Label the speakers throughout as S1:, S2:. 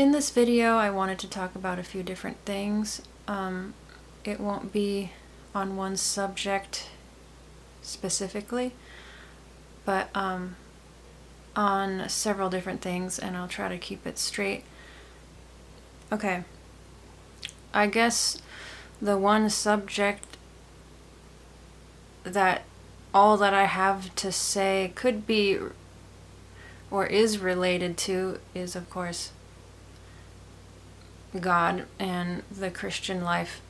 S1: In this video, I wanted to talk about a few different things. It won't be on one subject specifically, but on several different things, and I'll try to keep it straight. Okay, I guess the one subject that all that I have to say could be or is related to is, of course, God and the Christian life.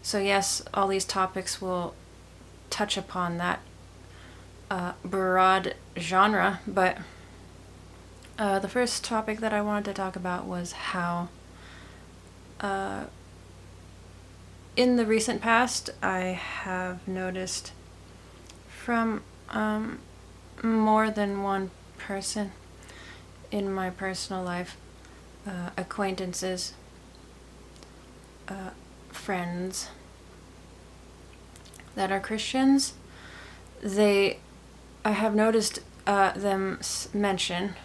S1: So yes, all these topics will touch upon that broad genre, but the first topic that I wanted to talk about was how in the recent past I have noticed from more than one person in my personal life, acquaintances, friends that are Christians, I have noticed them mention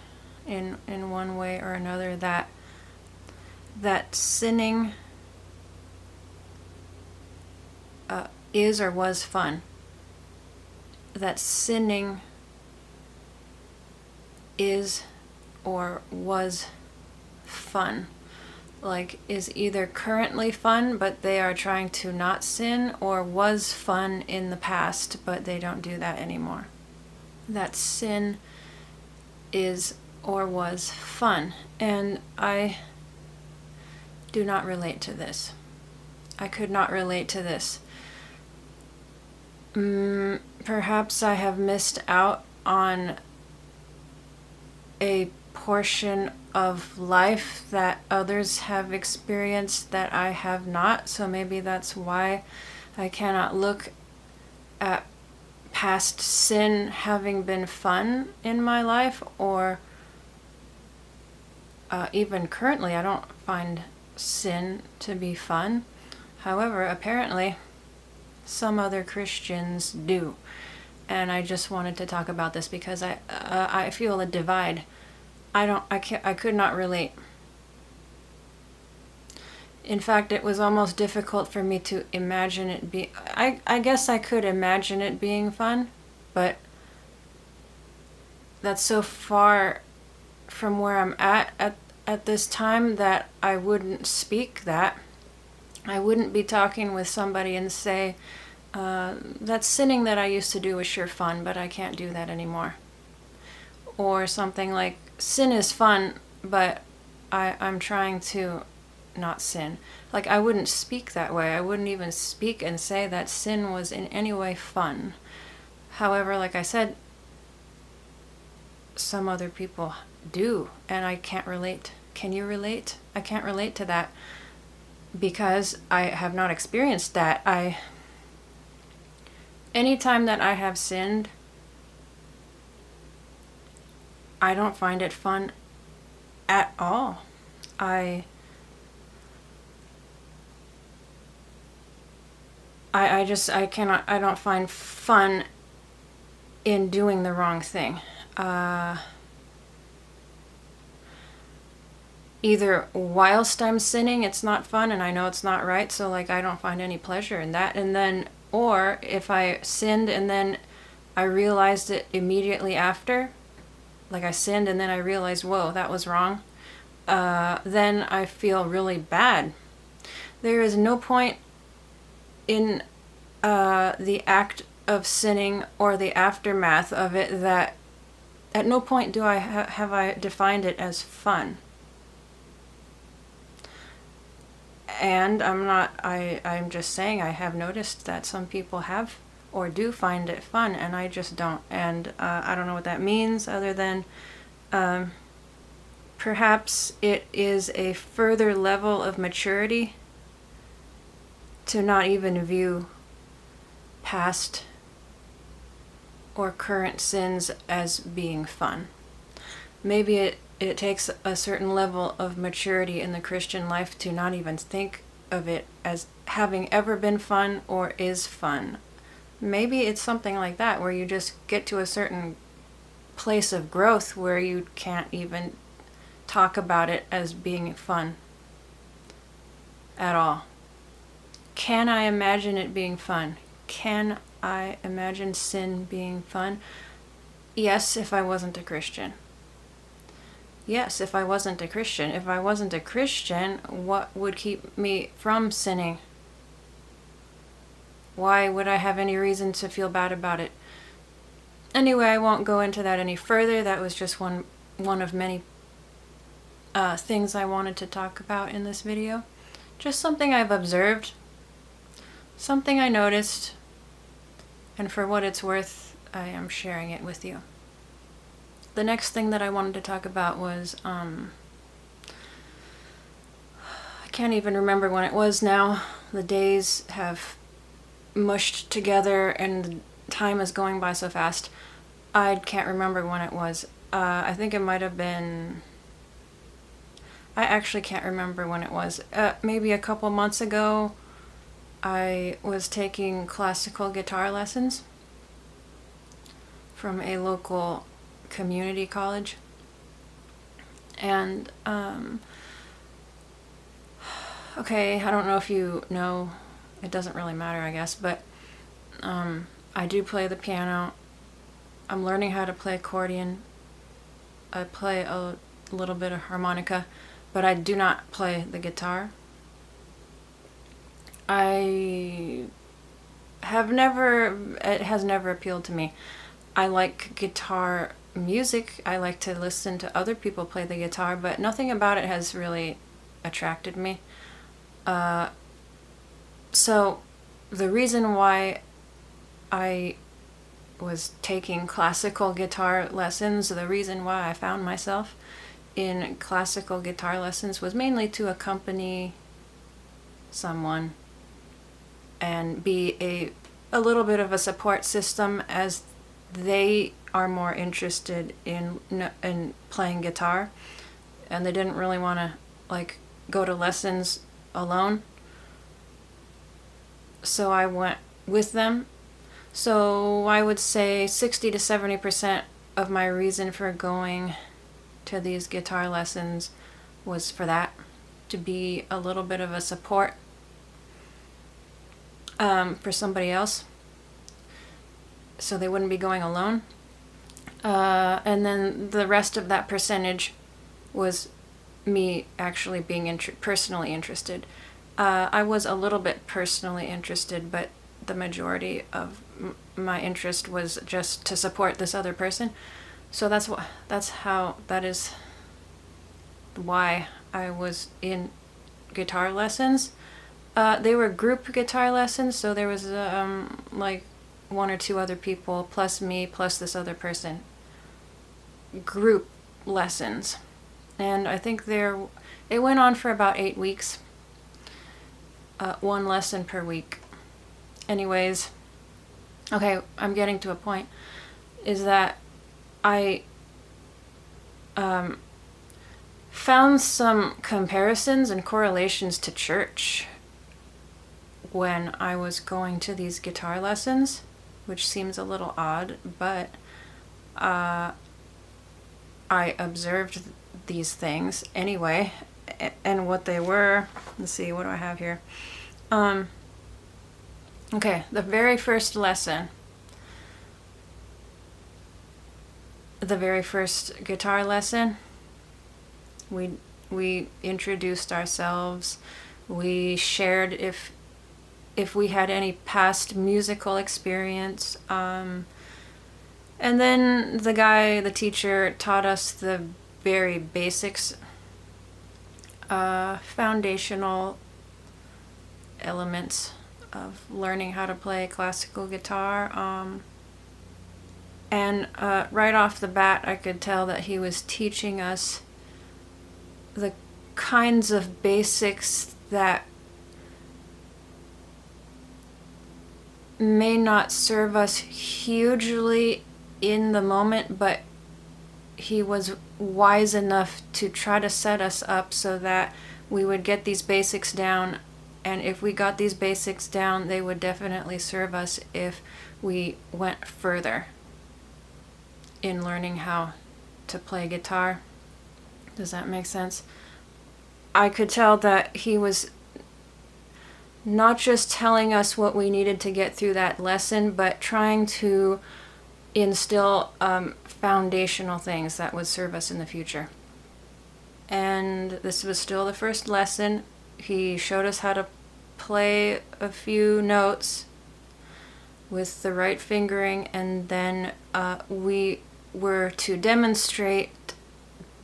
S1: in one way or another that sinning is or was fun. That sinning is or was fun. Like, is either currently fun, but they are trying to not sin, or was fun in the past, but they don't do that anymore. That sin is or was fun. And I do not relate to this. I could not relate to this. Perhaps I have missed out on a portion of life that others have experienced that I have not, so maybe that's why I cannot look at past sin having been fun in my life, or even currently I don't find sin to be fun. However, apparently some other Christians do, and I just wanted to talk about this because I feel a divide. I could not relate. In fact, it was almost difficult for me to imagine it be. I guess I could imagine it being fun, but that's so far from where I'm at this time that I wouldn't speak that. I wouldn't be talking with somebody and say, that sinning that I used to do was sure fun, but I can't do that anymore. Or something like, sin is fun, but I'm trying to not sin. Like, I wouldn't speak that way. I wouldn't even speak and say that sin was in any way fun. However, like I said, some other people do, and I can't relate. Can you relate? I can't relate to that because I have not experienced that. Anytime that I have sinned, I don't find it fun at all. I don't find fun in doing the wrong thing. Either whilst I'm sinning, it's not fun and I know it's not right, so like I don't find any pleasure in that. And then, or if I sinned and then I realized it immediately after, like I sinned and then I realized, whoa, that was wrong, then I feel really bad. There is no point in the act of sinning or the aftermath of it that at no point do I have I defined it as fun. And I'm just saying I have noticed that some people have or do find it fun, and I just don't. And I don't know what that means, other than perhaps it is a further level of maturity to not even view past or current sins as being fun. Maybe it takes a certain level of maturity in the Christian life to not even think of it as having ever been fun or is fun. Maybe it's something like that, where you just get to a certain place of growth where you can't even talk about it as being fun at all. Can I imagine it being fun? Can I imagine sin being fun? Yes, if I wasn't a Christian. Yes, if I wasn't a Christian. If I wasn't a Christian, what would keep me from sinning? Why would I have any reason to feel bad about it? Anyway, I won't go into that any further. That was just one of many things I wanted to talk about in this video. Just something I've observed, something I noticed, and for what it's worth, I am sharing it with you. The next thing that I wanted to talk about was, I can't even remember when it was now. The days have mushed together and time is going by so fast. I can't remember when it was. I think it might have been... I actually can't remember when it was. Maybe a couple months ago, I was taking classical guitar lessons from a local community college. And, okay, I don't know if you know, it doesn't really matter, I guess, but I do play the piano. I'm learning how to play accordion. I play a little bit of harmonica, but I do not play the guitar. It has never appealed to me. I like guitar music. I like to listen to other people play the guitar, but nothing about it has really attracted me. So the reason why I was taking classical guitar lessons, the reason why I found myself in classical guitar lessons was mainly to accompany someone and be a little bit of a support system, as they are more interested in playing guitar, and they didn't really want to like go to lessons alone. So I went with them. So I would say 60 to 70% of my reason for going to these guitar lessons was for that, to be a little bit of a support for somebody else, so they wouldn't be going alone. And then the rest of that percentage was me actually being personally interested. I was a little bit personally interested, but the majority of my interest was just to support this other person. So that is why I was in guitar lessons. They were group guitar lessons, so there was like one or two other people, plus me, plus this other person. Group lessons. And I think it went on for about 8 weeks. One lesson per week. Anyways, okay, I'm getting to a point, is that I found some comparisons and correlations to church when I was going to these guitar lessons, which seems a little odd, but I observed these things anyway, and what they were. Let's see, what do I have here? Okay, the very first lesson, the very first guitar lesson, we introduced ourselves. We shared if we had any past musical experience. And then the teacher taught us the very basics, foundational elements of learning how to play classical guitar. And right off the bat, I could tell that he was teaching us the kinds of basics that may not serve us hugely in the moment, but he was wise enough to try to set us up so that we would get these basics down, and if we got these basics down, they would definitely serve us if we went further in learning how to play guitar. Does that make sense? I could tell that he was not just telling us what we needed to get through that lesson, but trying to instill foundational things that would serve us in the future. And this was still the first lesson. He showed us how to play a few notes with the right fingering, and then we were to demonstrate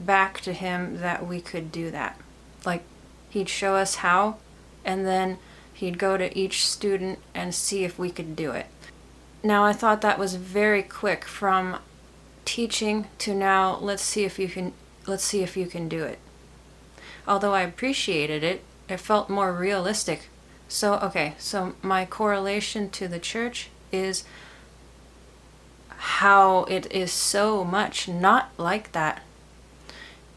S1: back to him that we could do that. Like, he'd show us how, and then he'd go to each student and see if we could do it. Now, I thought that was very quick from teaching to now let's see if you can do it. Although I appreciated it, it felt more realistic. So my correlation to the church is how it is so much not like that.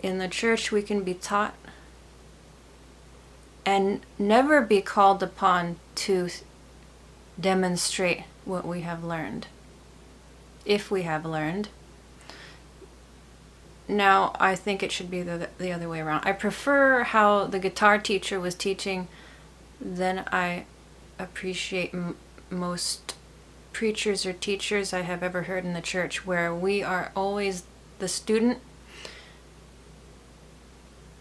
S1: In the church, we can be taught and never be called upon to demonstrate what we have learned, if we have learned. Now, I think it should be the other way around. I prefer how the guitar teacher was teaching than I appreciate most preachers or teachers I have ever heard in the church, where we are always the student,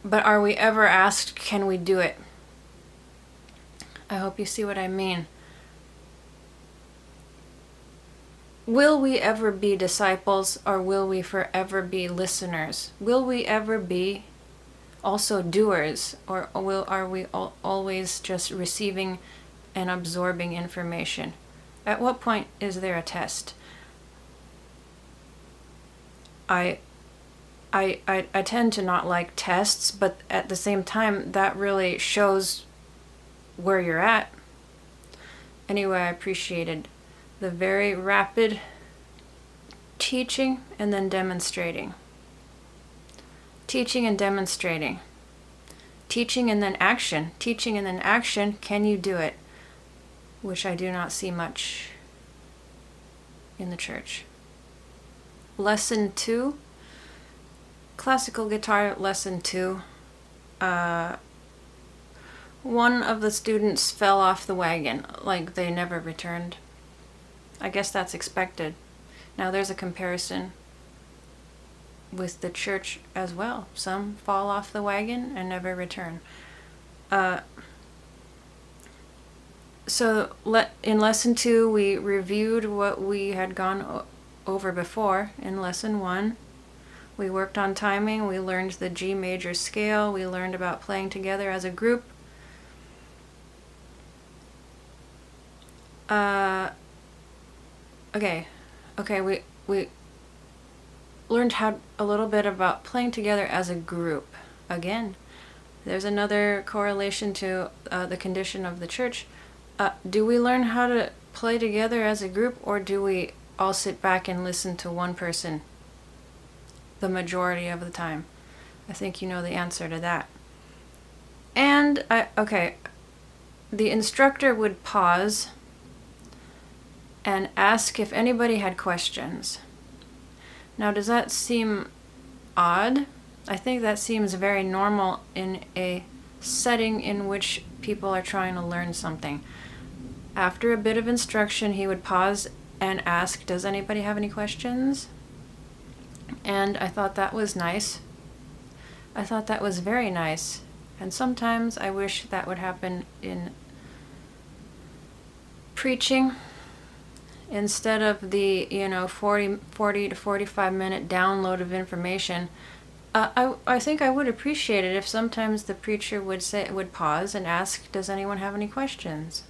S1: but are we ever asked, can we do it? I hope you see what I mean. Will we ever be disciples, or will we forever be listeners? Will we ever be also doers, or are we always just receiving and absorbing information? At what point is there a test? I tend to not like tests, but at the same time, that really shows where you're at. Anyway, I appreciated the very rapid teaching and then demonstrating. Teaching and demonstrating. Teaching and then action. Teaching and then action. Can you do it? Which I do not see much in the church. Lesson 2. Classical guitar lesson 2. One of the students fell off the wagon, like they never returned. I guess that's expected. Now there's a comparison with the church as well. Some fall off the wagon and never return. So in lesson 2, we reviewed what we had gone over before in lesson 1. We worked on timing. We learned the G major scale. We learned about playing together as a group. We learned a little bit about playing together as a group. Again, there's another correlation to the condition of the church. Do we learn how to play together as a group, or do we all sit back and listen to one person the majority of the time? I think you know the answer to that. And the instructor would pause and ask if anybody had questions. Now, does that seem odd? I think that seems very normal in a setting in which people are trying to learn something. After a bit of instruction, he would pause and ask, does anybody have any questions? And I thought that was nice. I thought that was very nice. And sometimes I wish that would happen in preaching. Instead of the 40 to 45 minute download of information, I think I would appreciate it if sometimes the preacher would pause and ask, does anyone have any questions?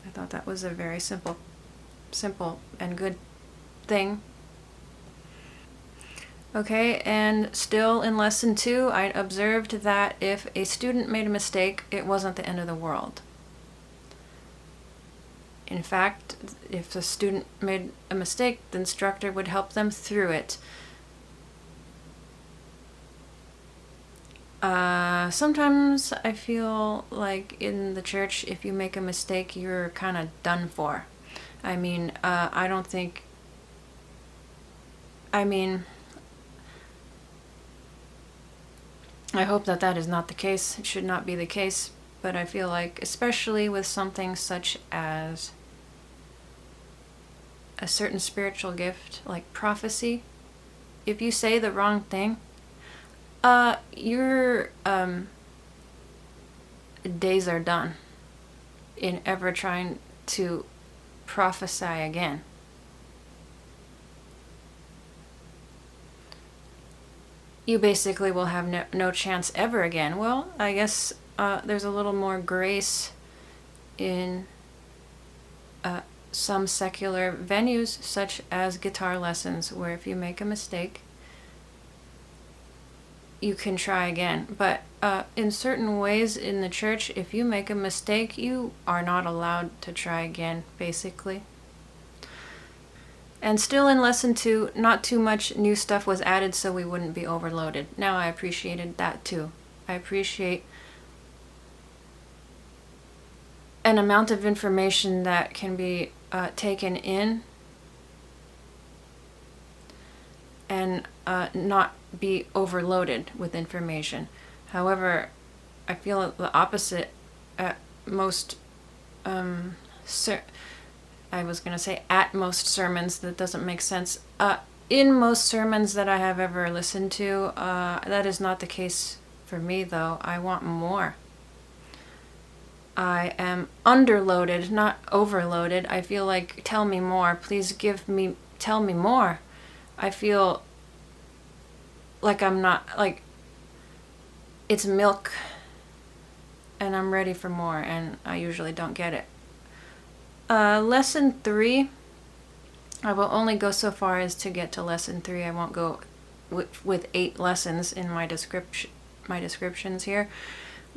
S1: I thought that was a very simple and good thing. Okay, and still in lesson 2, I observed that if a student made a mistake, it wasn't the end of the world. In fact, if the student made a mistake, the instructor would help them through it. Sometimes I feel like in the church, if you make a mistake, you're kind of done for. I mean, I hope that that is not the case. It should not be the case. But I feel like, especially with something such as a certain spiritual gift, like prophecy, if you say the wrong thing, your days are done in ever trying to prophesy again. You basically will have no chance ever again. Well, I guess there's a little more grace in some secular venues, such as guitar lessons, where if you make a mistake, you can try again. But in certain ways in the church, if you make a mistake, you are not allowed to try again, basically. And still in lesson 2, not too much new stuff was added so we wouldn't be overloaded. Now I appreciated that too. I appreciate an amount of information that can be taken in and not be overloaded with information. However, I feel the opposite at most I was going to say at most sermons. That doesn't make sense. In most sermons that I have ever listened to, that is not the case for me, though. I want more. I am underloaded, not overloaded. I feel like, tell me more. Please tell me more. I feel like I'm not, like, it's milk and I'm ready for more, and I usually don't get it. Lesson 3, I will only go so far as to get to lesson 3. I won't go with 8 lessons in my descriptions here.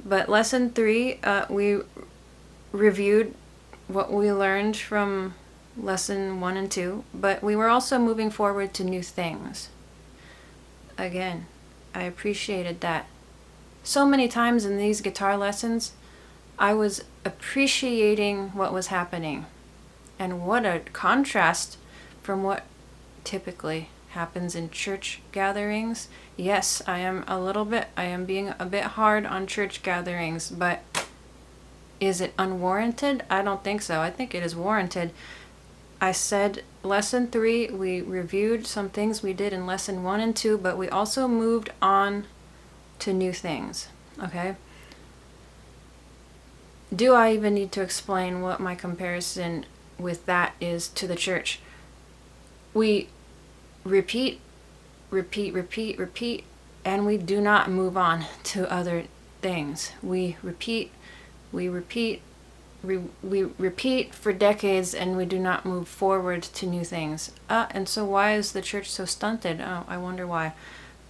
S1: But lesson 3, we reviewed what we learned from lesson 1 and 2, but we were also moving forward to new things. Again, I appreciated that. So many times in these guitar lessons, I was appreciating what was happening. And what a contrast from what typically happens in church gatherings. Yes, I am being a bit hard on church gatherings, but is it unwarranted? I don't think so. I think it is warranted. I said lesson 3, we reviewed some things we did in lesson 1 and 2, but we also moved on to new things, okay? Do I even need to explain what my comparison with that is to the church? We repeat, and we do not move on to other things. We repeat for decades, and we do not move forward to new things. And so why is the church so stunted? Oh, I wonder why.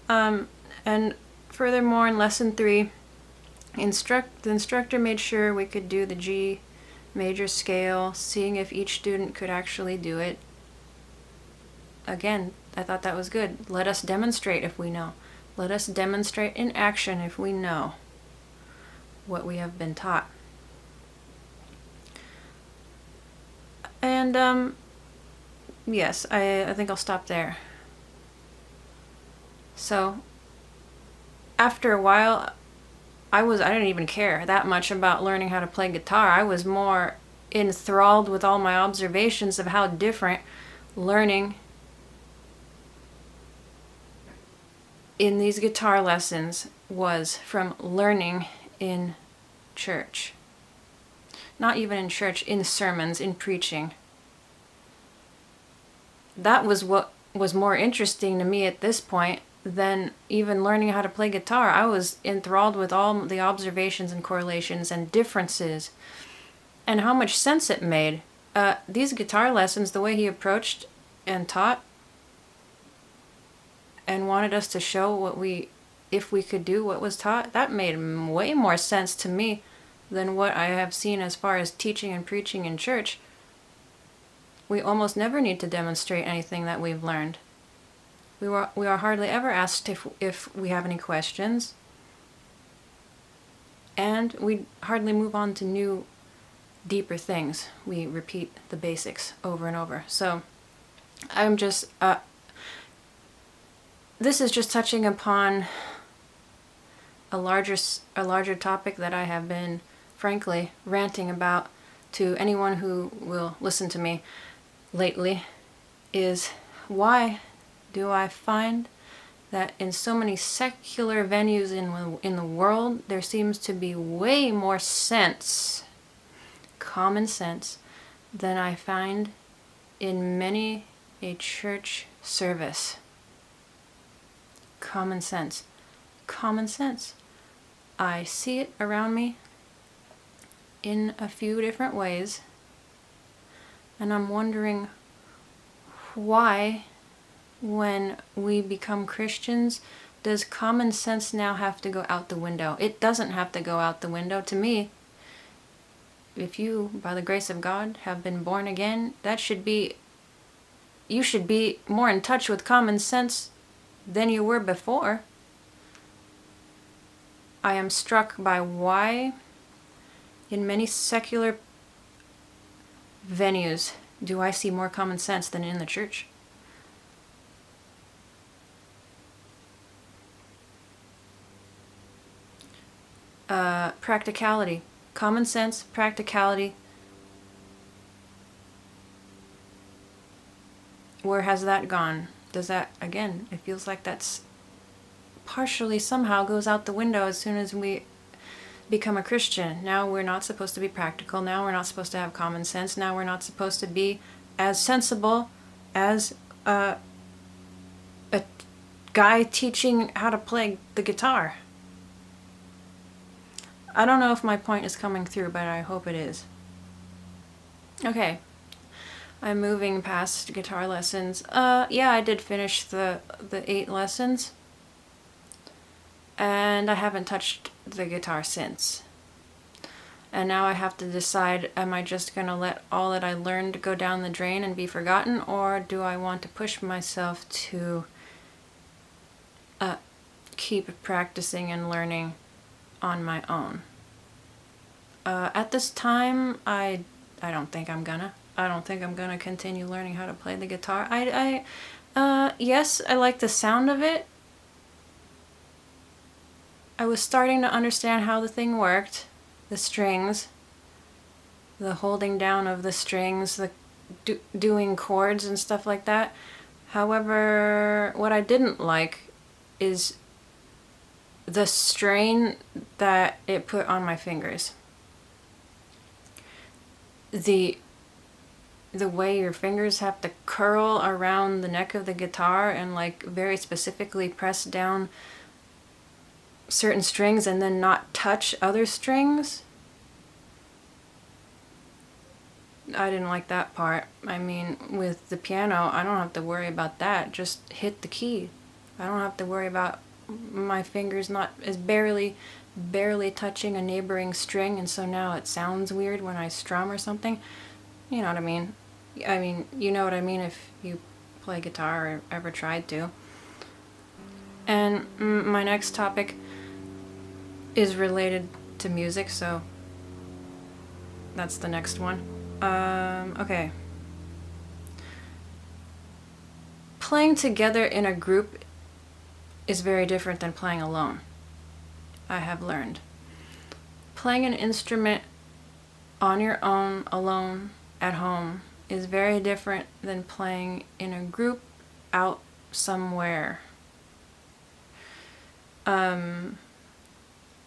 S1: And furthermore, in lesson 3, the instructor made sure we could do the G major scale, seeing if each student could actually do it. Again, I thought that was good. Let us demonstrate if we know. Let us demonstrate in action if we know what we have been taught. And yes, I think I'll stop there. So after a while, I didn't even care that much about learning how to play guitar. I was more enthralled with all my observations of how different learning in these guitar lessons was from learning in church. Not even in church, in sermons, in preaching. That was what was more interesting to me at this point than even learning how to play guitar. I was enthralled with all the observations and correlations and differences and how much sense it made. These guitar lessons, the way he approached and taught and wanted us to show if we could do what was taught, that made way more sense to me than what I have seen as far as teaching and preaching in church. We almost never need to demonstrate anything that we've learned. We are hardly ever asked if we have any questions, and we hardly move on to new, deeper things. We repeat the basics over and over. So I'm just, this is just touching upon larger topic that I have been, frankly, ranting about to anyone who will listen to me lately is, why do I find that in so many secular venues in the world, there seems to be way more sense, common sense, than I find in many a church service. Common sense. Common sense. I see it around me in a few different ways, and I'm wondering why, when we become Christians, does common sense now have to go out the window? It doesn't have to go out the window. To me, if you, by the grace of God, have been born again, you should be more in touch with common sense than you were before. I am struck by why in many secular venues do I see more common sense than in the church. Practicality. Common sense, practicality. Where has that gone? Does that, again, it feels like that's partially somehow goes out the window as soon as we become a Christian. Now we're not supposed to be practical. Now we're not supposed to have common sense. Now we're not supposed to be as sensible as a guy teaching how to play the guitar. I don't know if my point is coming through, but I hope it is. Okay. I'm moving past guitar lessons. Yeah, I did finish the 8 lessons. And I haven't touched the guitar since. And now I have to decide, am I just going to let all that I learned go down the drain and be forgotten, or do I want to push myself to keep practicing and learning on my own? At this time, I don't think I'm gonna. I don't think I'm gonna continue learning how to play the guitar. Yes, I like the sound of it. I was starting to understand how the thing worked, the strings, the holding down of the strings, the doing chords and stuff like that. However, what I didn't like is the strain that it put on my fingers. The way your fingers have to curl around the neck of the guitar and like very specifically press down certain strings and then not touch other strings. I didn't like that part. I mean, with the piano, I don't have to worry about that. Just hit the key. I don't have to worry about my fingers barely touching a neighboring string, and so now it sounds weird when I strum or something. You know what I mean? I mean, you know what I mean if you play guitar or ever tried to. And my next topic is related to music, so that's the next one. Okay. Playing together in a group is very different than playing alone, I have learned. Playing an instrument on your own, alone, at home, is very different than playing in a group out somewhere.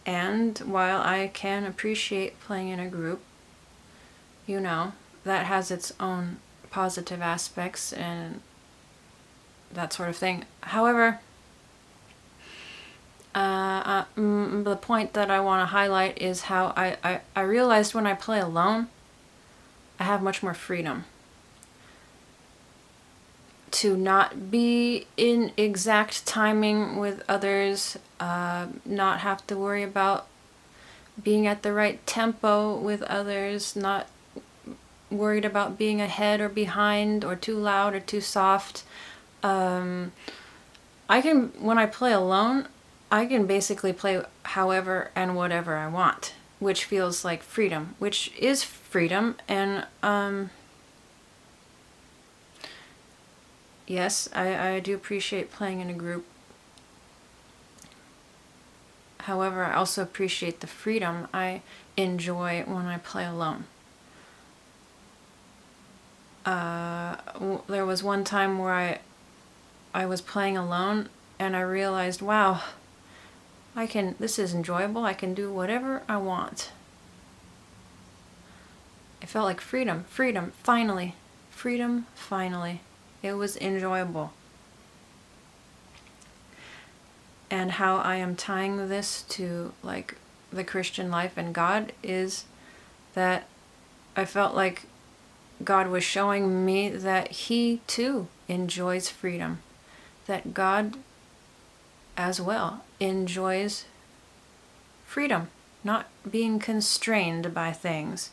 S1: And while I can appreciate playing in a group, you know, that has its own positive aspects and that sort of thing. However, the point that I want to highlight is how I realized when I play alone, I have much more freedom to not be in exact timing with others, not have to worry about being at the right tempo with others, not worried about being ahead or behind or too loud or too soft. When I play alone, I can basically play however and whatever I want, which feels like freedom, which is freedom. And yes, I do appreciate playing in a group. However, I also appreciate the freedom I enjoy when I play alone. There was one time where I was playing alone and I realized, wow, this is enjoyable. I can do whatever I want. It felt like freedom, finally. Freedom, finally. It was enjoyable. And how I am tying this to like the Christian life and God is that I felt like God was showing me that He too enjoys freedom. That God as well enjoys freedom, not being constrained by things.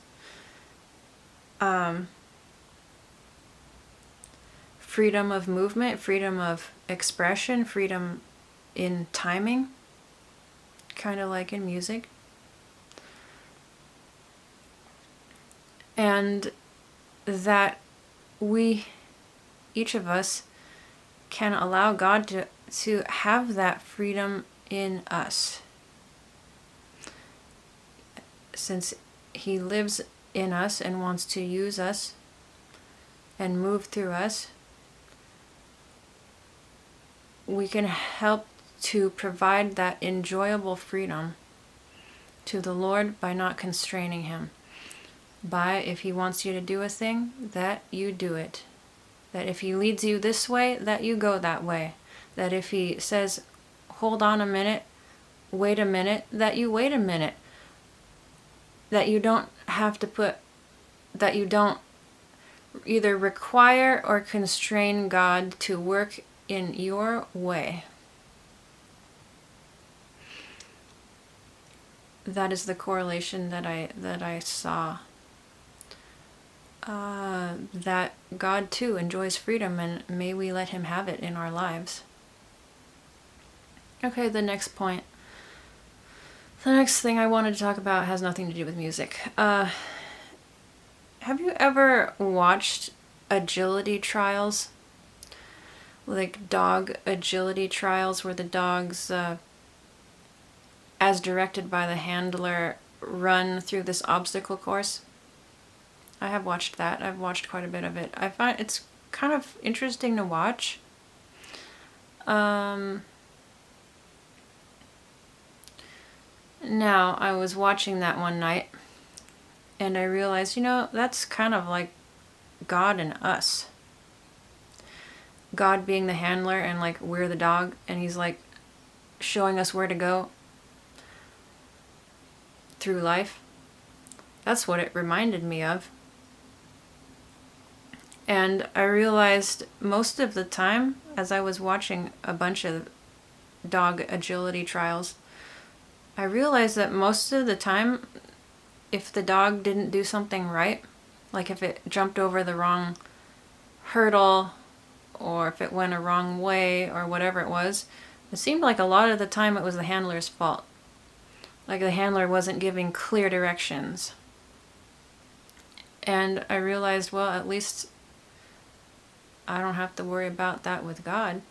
S1: Freedom of movement, freedom of expression, freedom in timing, kind of like in music. And that we, each of us, can allow God to have that freedom in us. Since He lives in us and wants to use us and move through us, we can help to provide that enjoyable freedom to the Lord by not constraining Him. By, if He wants you to do a thing, that you do it. That if He leads you this way, that you go that way. That if He says, hold on a minute, wait a minute, that you wait a minute. That you don't have to that you don't either require or constrain God to work in your way. That is the correlation that I saw. That God too enjoys freedom, and may we let Him have it in our lives. Okay, the next point. The next thing I wanted to talk about has nothing to do with music. Have you ever watched agility trials? Like dog agility trials where the dogs, as directed by the handler, run through this obstacle course? I have watched that. I've watched quite a bit of it. I find it's kind of interesting to watch. Now, I was watching that one night, and I realized, that's kind of like God and us. God being the handler, and like we're the dog, and He's like showing us where to go through life. That's what it reminded me of. And I realized most of the time, as I was watching a bunch of dog agility trials, I realized that most of the time, if the dog didn't do something right, like if it jumped over the wrong hurdle, or if it went a wrong way, or whatever it was, it seemed like a lot of the time it was the handler's fault. Like the handler wasn't giving clear directions. And I realized, well, at least I don't have to worry about that with God.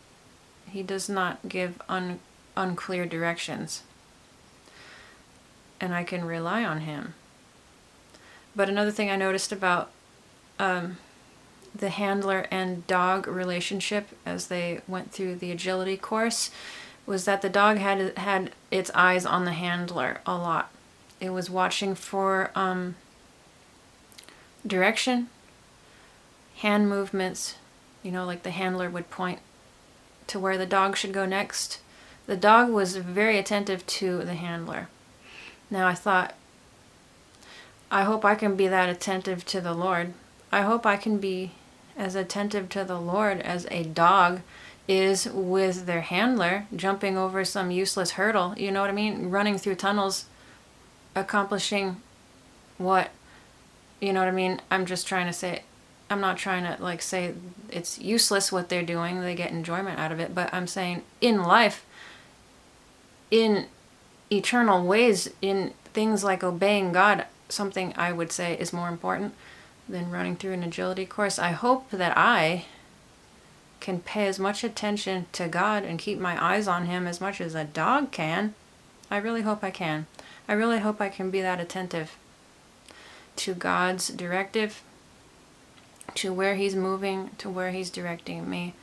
S1: He does not give unclear directions. And I can rely on Him. But another thing I noticed about the handler and dog relationship as they went through the agility course was that the dog had its eyes on the handler a lot. It was watching for direction, hand movements, like the handler would point to where the dog should go next. The dog was very attentive to the handler. Now I thought, I hope I can be that attentive to the Lord. I hope I can be as attentive to the Lord as a dog is with their handler, jumping over some useless hurdle, you know what I mean? Running through tunnels, accomplishing what, you know what I mean? I'm just trying to say, I'm not trying to say it's useless what they're doing, they get enjoyment out of it, but I'm saying in life, in eternal ways, in things like obeying God, something I would say is more important than running through an agility course. I hope that I can pay as much attention to God and keep my eyes on Him as much as a dog can. I really hope I can. I really hope I can be that attentive to God's directive, to where He's moving, to where He's directing me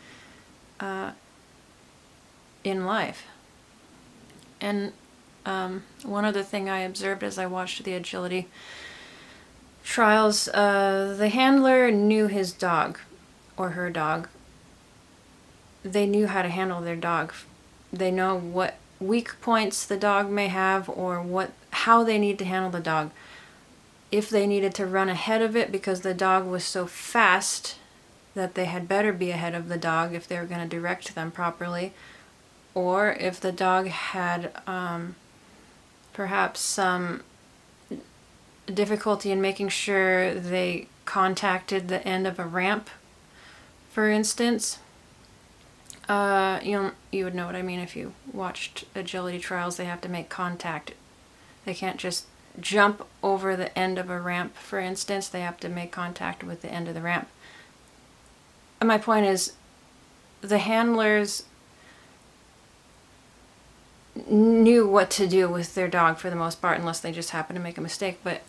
S1: in life. And one other thing I observed as I watched the agility trials, the handler knew his dog or her dog. They knew how to handle their dog. They know what weak points the dog may have, or how they need to handle the dog. If they needed to run ahead of it because the dog was so fast that they had better be ahead of the dog if they were going to direct them properly, or if the dog had perhaps some difficulty in making sure they contacted the end of a ramp, for instance. You would know what I mean if you watched agility trials. They have to make contact. They can't just jump over the end of a ramp, for instance. They have to make contact with the end of the ramp. And my point is, the handlers knew what to do with their dog for the most part, unless they just happened to make a mistake. But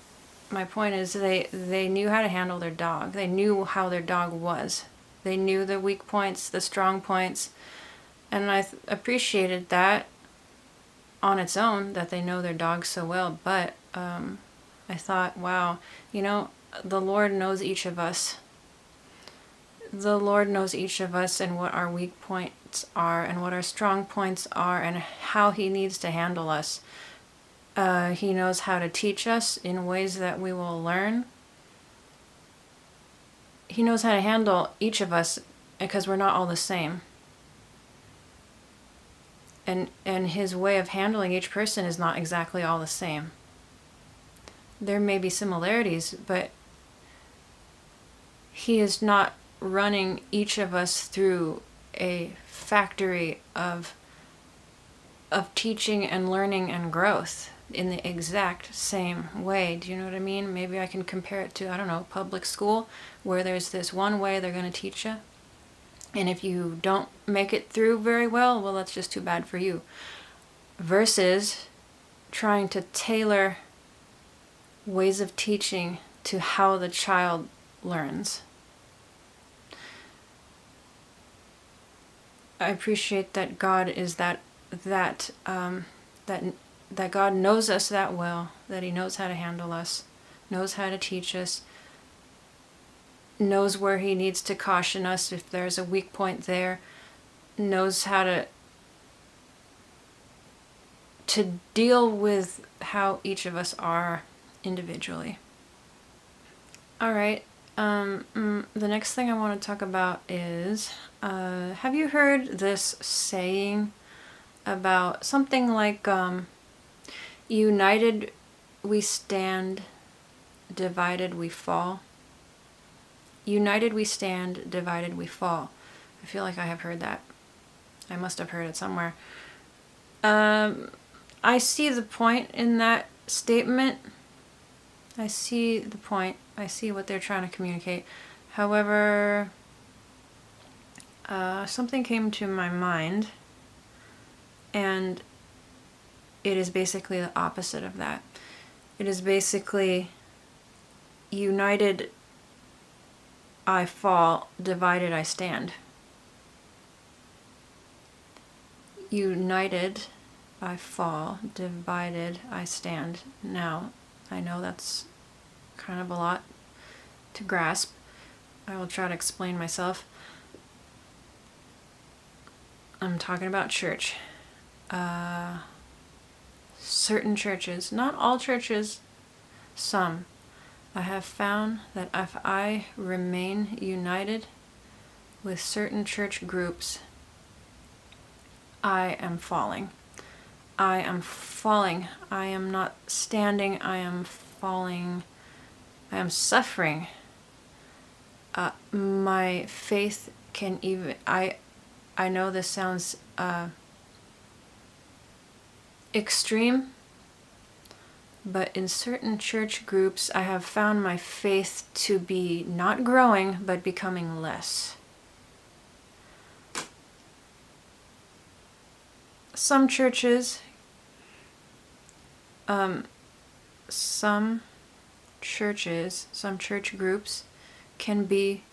S1: my point is, they knew how to handle their dog. They knew how their dog was. They knew the weak points, the strong points, and I appreciated that on its own, that they know their dog so well. But I thought, wow, the Lord knows each of us. The Lord knows each of us and what our weak points are and what our strong points are and how He needs to handle us. He knows how to teach us in ways that we will learn. He knows how to handle each of us because we're not all the same. And His way of handling each person is not exactly all the same. There may be similarities, but He is not running each of us through a factory of teaching and learning and growth in the exact same way. Do you know what I mean? Maybe I can compare it to, I don't know, public school, where there's this one way they're going to teach you. And if you don't make it through very well, that's just too bad for you. Versus trying to tailor ways of teaching to how the child learns. I appreciate that God is that God knows us that well, that He knows how to handle us, knows how to teach us, knows where He needs to caution us if there's a weak point there, knows how to deal with how each of us are individually. All right. The next thing I want to talk about is, have you heard this saying about something like, united we stand, divided we fall? United we stand, divided we fall. I feel like I have heard that. I must have heard it somewhere. I see the point in that statement. I see the point. I see what they're trying to communicate. However, something came to my mind, and it is basically the opposite of that. It is basically, united I fall, divided I stand. United I fall, divided I stand. Now, I know that's kind of a lot to grasp. I will try to explain myself. I'm talking about church. Certain churches, not all churches, some. I have found that if I remain united with certain church groups, I am falling. I am falling. I am not standing. I am falling. I am suffering. My faith can even... I know this sounds extreme, but in certain church groups, I have found my faith to be not growing, but becoming less. Some churches some churches, some church groups can be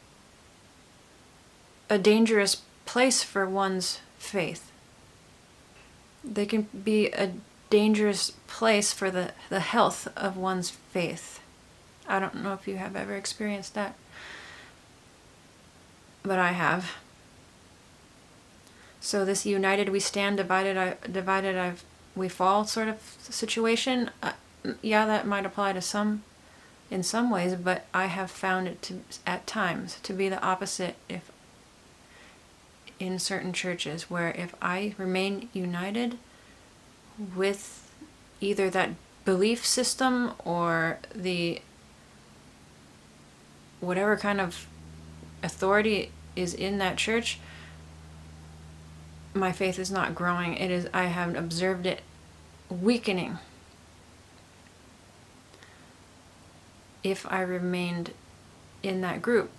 S1: a dangerous place for one's faith. They can be a dangerous place for the health of one's faith. I don't know if you have ever experienced that, but I have. So this united we stand, divided we fall sort of situation, yeah, that might apply to some, in some ways, but I have found it to, at times, to be the opposite if in certain churches, where if I remain united with either that belief system or the whatever kind of authority is in that church, my faith is not growing. It is, I have observed it weakening if I remained in that group.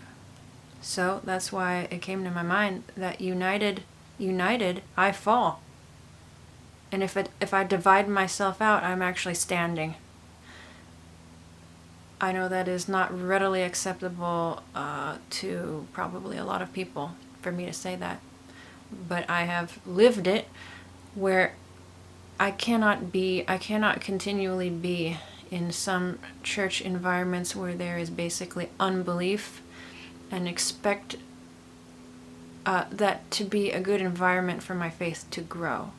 S1: So that's why it came to my mind that united, I fall. And if I divide myself out, I'm actually standing. I know that is not readily acceptable to probably a lot of people for me to say that. But I have lived it where I cannot continually be in some church environments where there is basically unbelief and expect that to be a good environment for my faith to grow.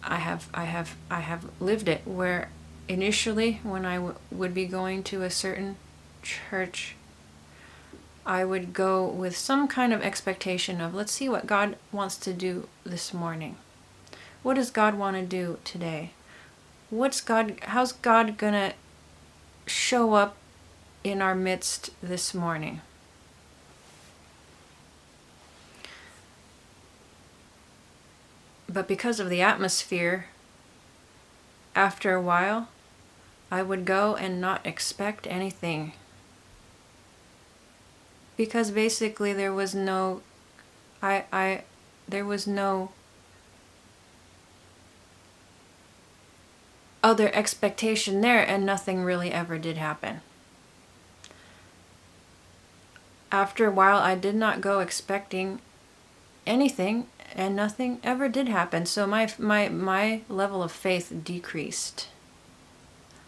S1: I have lived it where initially when I would be going to a certain church, I would go with some kind of expectation of, let's see what God wants to do this morning. What does God want to do today? How's God gonna show up in our midst this morning? But because of the atmosphere, after a while, I would go and not expect anything. Because basically there was no other expectation there, and nothing really ever did happen. After a while, I did not go expecting anything, and nothing ever did happen. So my level of faith decreased.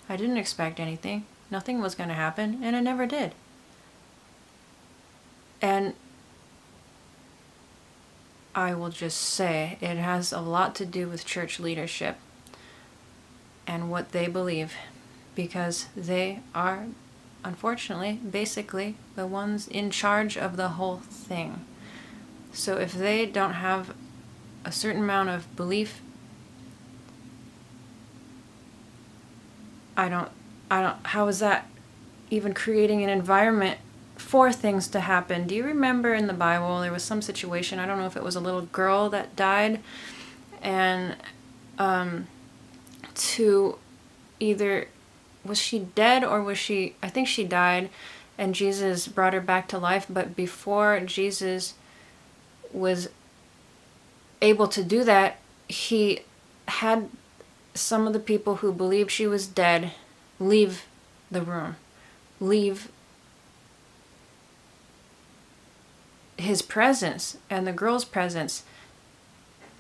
S1: I didn't expect anything. Nothing was going to happen, and it never did. And I will just say it has a lot to do with church leadership and what they believe, because they are, unfortunately, basically the ones in charge of the whole thing. So if they don't have a certain amount of belief, how is that even creating an environment for things to happen? Do you remember in the Bible there was some situation, I don't know if it was a little girl that died, and to either, was she dead or was she, I think she died, and Jesus brought her back to life, but before Jesus was able to do that, he had some of the people who believed she was dead leave the room, leave his presence and the girl's presence.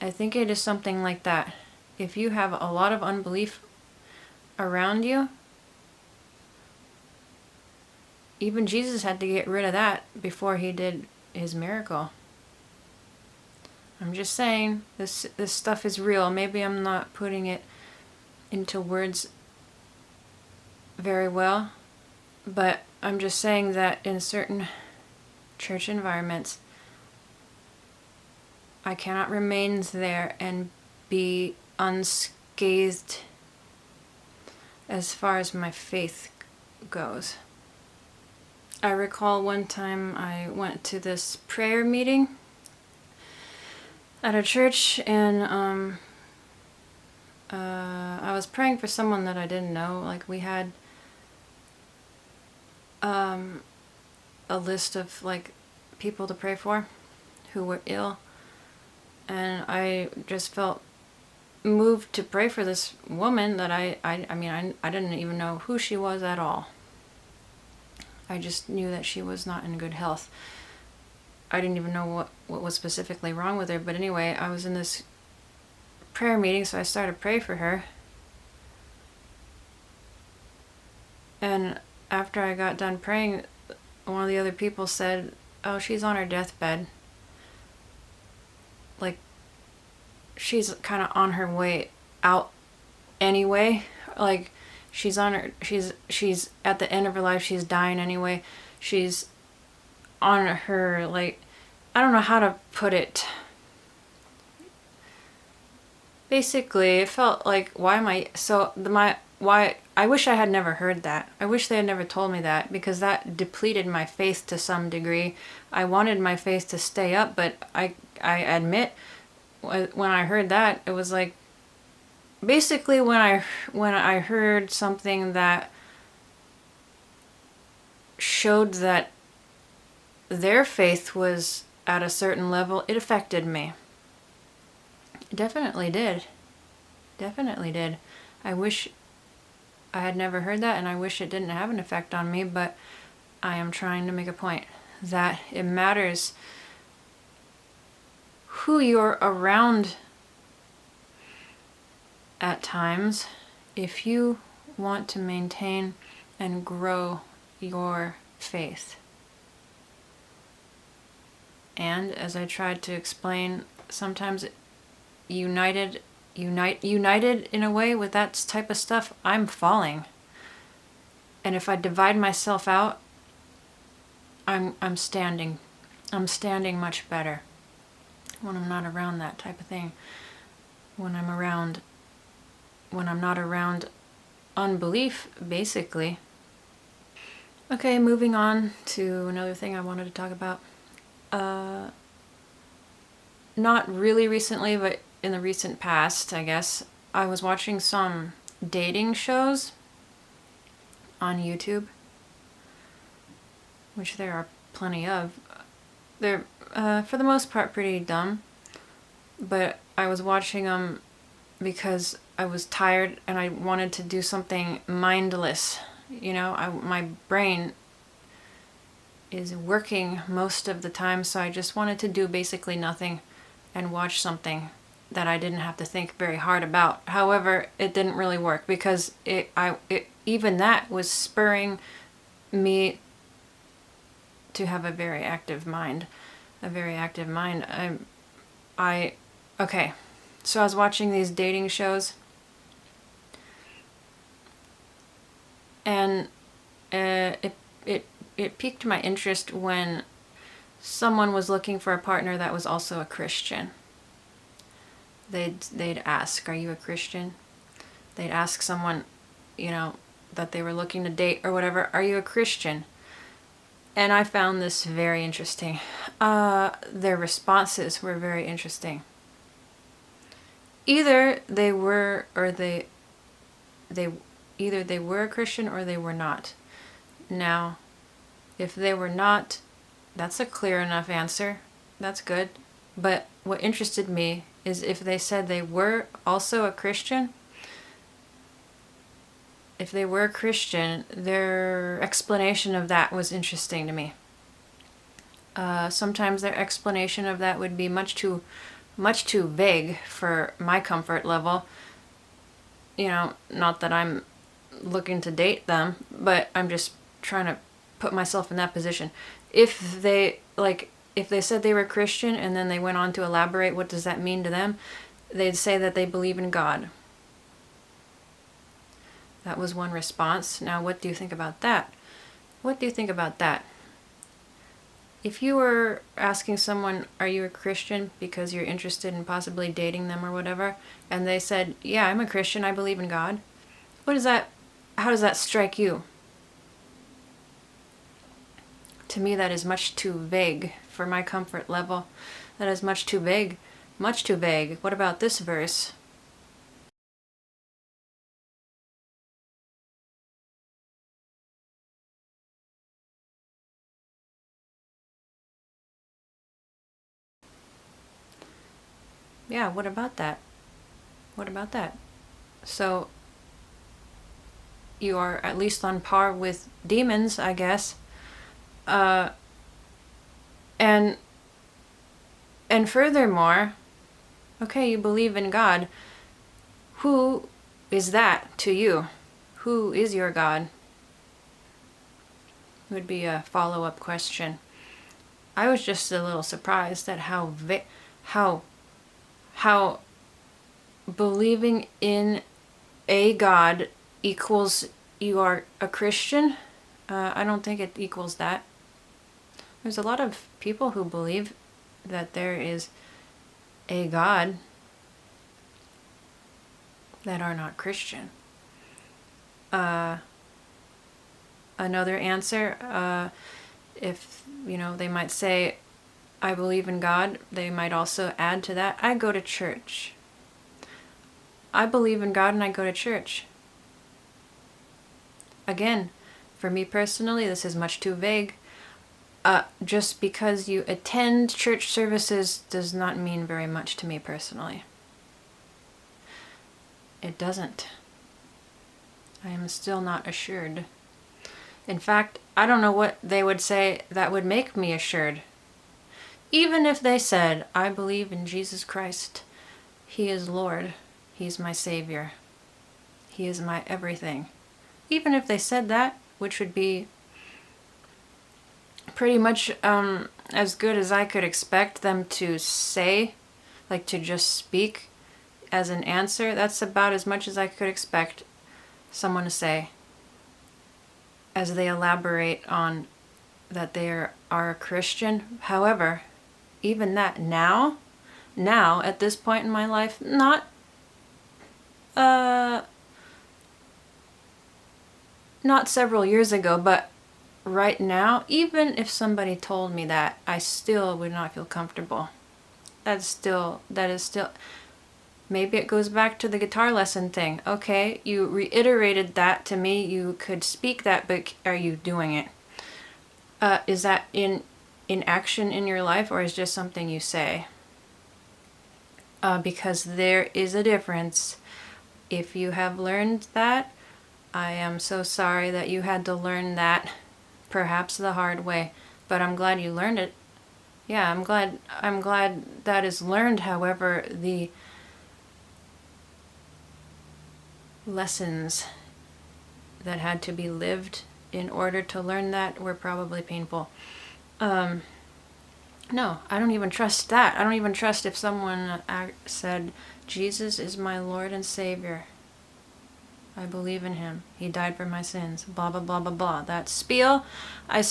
S1: I think it is something like that. If you have a lot of unbelief around you, even Jesus had to get rid of that before he did his miracle. I'm just saying, this stuff is real. Maybe I'm not putting it into words very well, but I'm just saying that in certain church environments, I cannot remain there and be unscathed as far as my faith goes. I recall one time I went to this prayer meeting at a church, and I was praying for someone that I didn't know. Like, we had a list of like people to pray for who were ill, and I just felt moved to pray for this woman that I didn't even know who she was at all. I just knew that she was not in good health. I didn't even know what was specifically wrong with her. But anyway, I was in this prayer meeting, so I started to pray for her. And after I got done praying, one of the other people said, "Oh, she's on her deathbed. Like, she's kind of on her way out anyway. Like, she's at the end of her life. She's dying anyway. She's on her, like, I don't know how to put it. Basically, it felt like, why I wish I had never heard that. I wish they had never told me that, because that depleted my faith to some degree. I wanted my faith to stay up, but I admit, when I heard that, it was like, basically when I heard something that showed that their faith was at a certain level, it affected me. It definitely did. Definitely did. I wish I had never heard that, and I wish it didn't have an effect on me, but I am trying to make a point that it matters who you're around at times if you want to maintain and grow your faith. And as I tried to explain, sometimes united in a way with that type of stuff, I'm falling. And if I divide myself out, I'm standing much better when I'm not around that type of thing. When I'm not around unbelief, basically. Okay, moving on to another thing I wanted to talk about. Not really recently, but in the recent past, I guess, I was watching some dating shows on YouTube, which there are plenty of. They're, for the most part, pretty dumb, but I was watching them because I was tired and I wanted to do something mindless. You know, my brain is working most of the time, so I just wanted to do basically nothing and watch something that I didn't have to think very hard about. However, it didn't really work because even that was spurring me to have a very active mind. Okay, so I was watching these dating shows, and it piqued my interest when someone was looking for a partner that was also a Christian. They'd ask, "Are you a Christian?" They'd ask someone, you know, that they were looking to date or whatever, "Are you a Christian?" And I found this very interesting. Their responses were very interesting. Either they were a Christian or they were not. Now, if they were not, that's a clear enough answer. That's good. But what interested me is if they said they were also a Christian. If they were a Christian, their explanation of that was interesting to me. Sometimes their explanation of that would be much too vague for my comfort level. You know, not that I'm looking to date them, but I'm just trying to put myself in that position. If they said they were Christian and then they went on to elaborate what does that mean to them, they'd say that they believe in God. That was one response. Now, what do you think about that? What do you think about that? If you were asking someone, "Are you a Christian?" because you're interested in possibly dating them or whatever, and they said, "Yeah, I'm a Christian, I believe in God." How does that strike you? To me, that is much too vague for my comfort level. That is much too vague. Much too vague. What about this verse? Yeah, what about that? What about that? So you are at least on par with demons, I guess. Uh, and and furthermore, okay, you believe in God. Who is that to you? Who is your God? Would be a follow-up question. I was just a little surprised at how how believing in a God equals you are a Christian. I don't think it equals that. There's a lot of people who believe that there is a God that are not Christian. Another answer, if, they might say, I believe in God, they might also add to that, I go to church. I believe in God and I go to church. Again, for me personally, this is much too vague. Just because you attend church services does not mean very much to me personally. It doesn't. I am still not assured. In fact, I don't know what they would say that would make me assured. Even if they said, I believe in Jesus Christ. He is Lord. He's my Savior. He is my everything. Even if they said that, which would be pretty much as good as I could expect them to say, like to just speak as an answer, that's about as much as I could expect someone to say as they elaborate on that they are a Christian. However, even that now at this point in my life, not several years ago, but right now, even if somebody told me that, I still would not feel comfortable. That is still, maybe it goes back to the guitar lesson thing. Okay, you reiterated that to me, you could speak that, but are you doing it? Is that in action in your life, or is just something you say? Because there is a difference. If you have learned that, I am so sorry that you had to learn that, perhaps the hard way, but I'm glad you learned it. Yeah, I'm glad that is learned. However, the lessons that had to be lived in order to learn that were probably painful. No, I don't even trust that. I don't even trust if someone said, Jesus is my Lord and Savior. I believe in him. He died for my sins. Blah, blah, blah, blah, blah. That spiel, I'm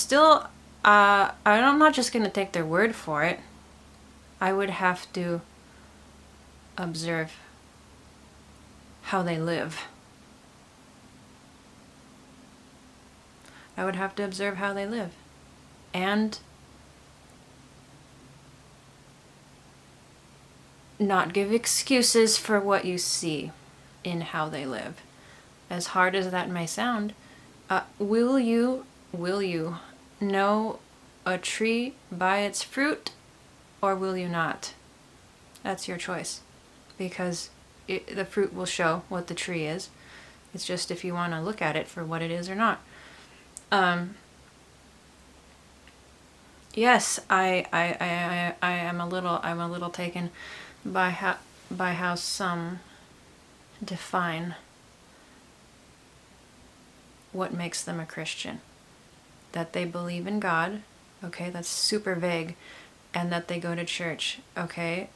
S1: not just going to take their word for it. I would have to observe how they live. I would have to observe how they live. And not give excuses for what you see in how they live. As hard as that may sound, will you know a tree by its fruit, or will you not? That's your choice, because the fruit will show what the tree is. It's just if you want to look at it for what it is or not. Yes, I am a little taken by how some define what makes them a Christian. That they believe in God, okay, that's super vague, and that they go to church, okay.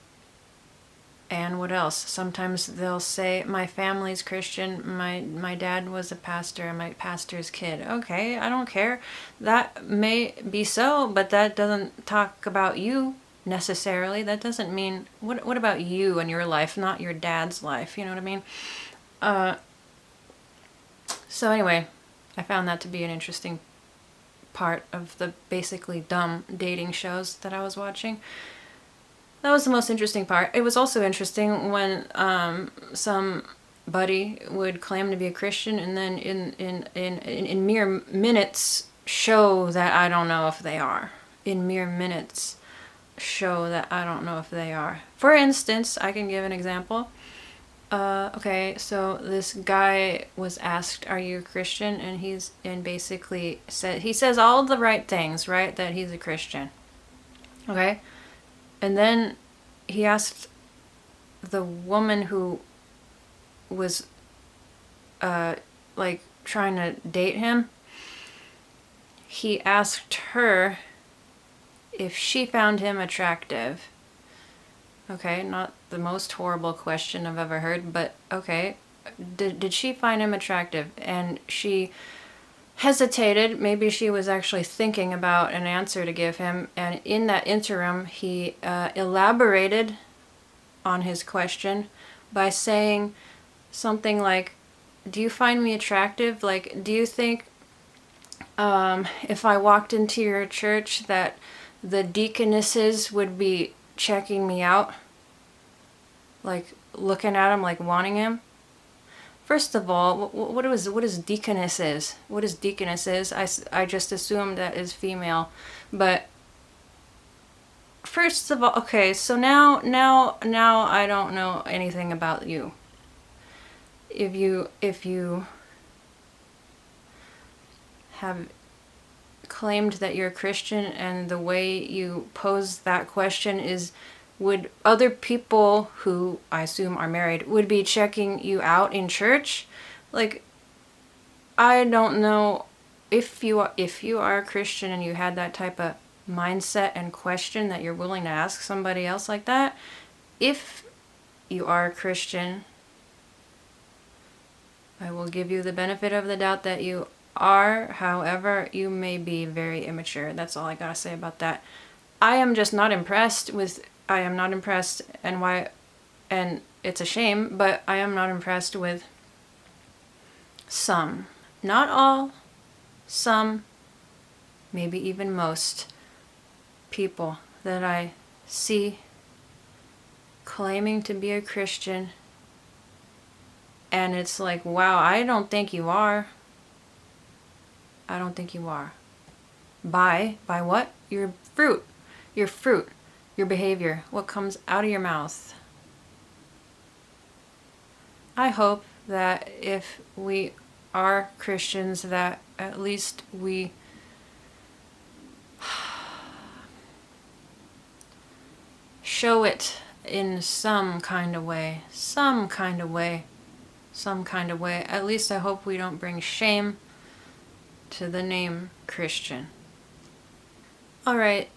S1: And what else? Sometimes they'll say, my family's Christian, my dad was a pastor, I'm a pastor's kid. Okay, I don't care. That may be so, but that doesn't talk about you necessarily. That doesn't mean, what about you and your life, not your dad's life, you know what I mean? So anyway, I found that to be an interesting part of the basically dumb dating shows that I was watching. That was the most interesting part. It was also interesting when somebody would claim to be a Christian and then in mere minutes show that I don't know if they are. In mere minutes show that I don't know if they are. For instance, I can give an example. Okay, so this guy was asked, "Are you a Christian?" And basically he says all the right things, right? That he's a Christian. Okay, and then he asked the woman who was like trying to date him. He asked her if she found him attractive. Okay, not the most horrible question I've ever heard, but okay. Did she find him attractive? And she hesitated. Maybe she was actually thinking about an answer to give him. And in that interim, he elaborated on his question by saying something like, "Do you find me attractive? Like, do you think if I walked into your church that the deaconesses would be checking me out? Like, looking at him, like wanting him?" First of all, what is deaconesses? What is deaconesses? I just assumed that is female, but first of all, okay. So now I don't know anything about you. If you have claimed that you're a Christian and the way you pose that question is, would other people who I assume are married would be checking you out in church? Like, I don't know if you are a Christian and you had that type of mindset and question that you're willing to ask somebody else like that. If you are a Christian, I will give you the benefit of the doubt that you are. However, you may be very immature. That's all I gotta say about that. I am just not impressed with. I am not impressed, and why? And it's a shame, but I am not impressed with some, not all, some, maybe even most people that I see claiming to be a Christian, and it's like, wow, I don't think you are. I don't think you are. By what? Your fruit. Your fruit. Your behavior. What comes out of your mouth. I hope that if we are Christians, that at least we show it in some kind of way. Some kind of way. Some kind of way. At least I hope we don't bring shame to the name Christian. Alright,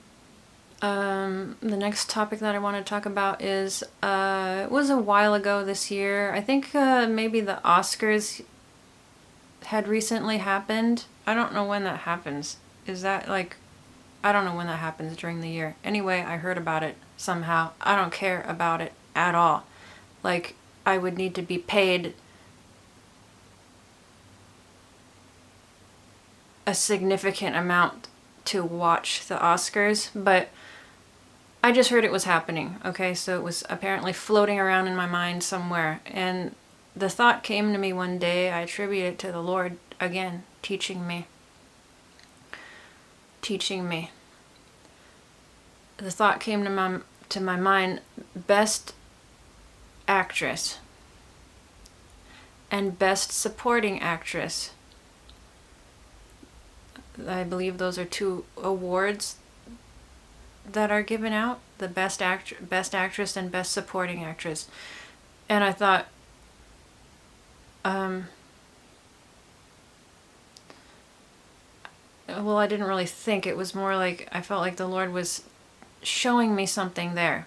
S1: the next topic that I want to talk about is, it was a while ago this year. I think maybe the Oscars had recently happened. I don't know when that happens. Is that like, I don't know when that happens during the year. Anyway, I heard about it somehow. I don't care about it at all. Like, I would need to be paid a significant amount to watch the Oscars, but I just heard it was happening. Okay, so it was apparently floating around in my mind somewhere, and the thought came to me one day. I attribute it to the Lord again, teaching me. The thought came to my mind: best actress and best supporting actress. I believe those are two awards that are given out: the best actress and best supporting actress. And I thought, well, I didn't really think. It was more like I felt like the Lord was showing me something there,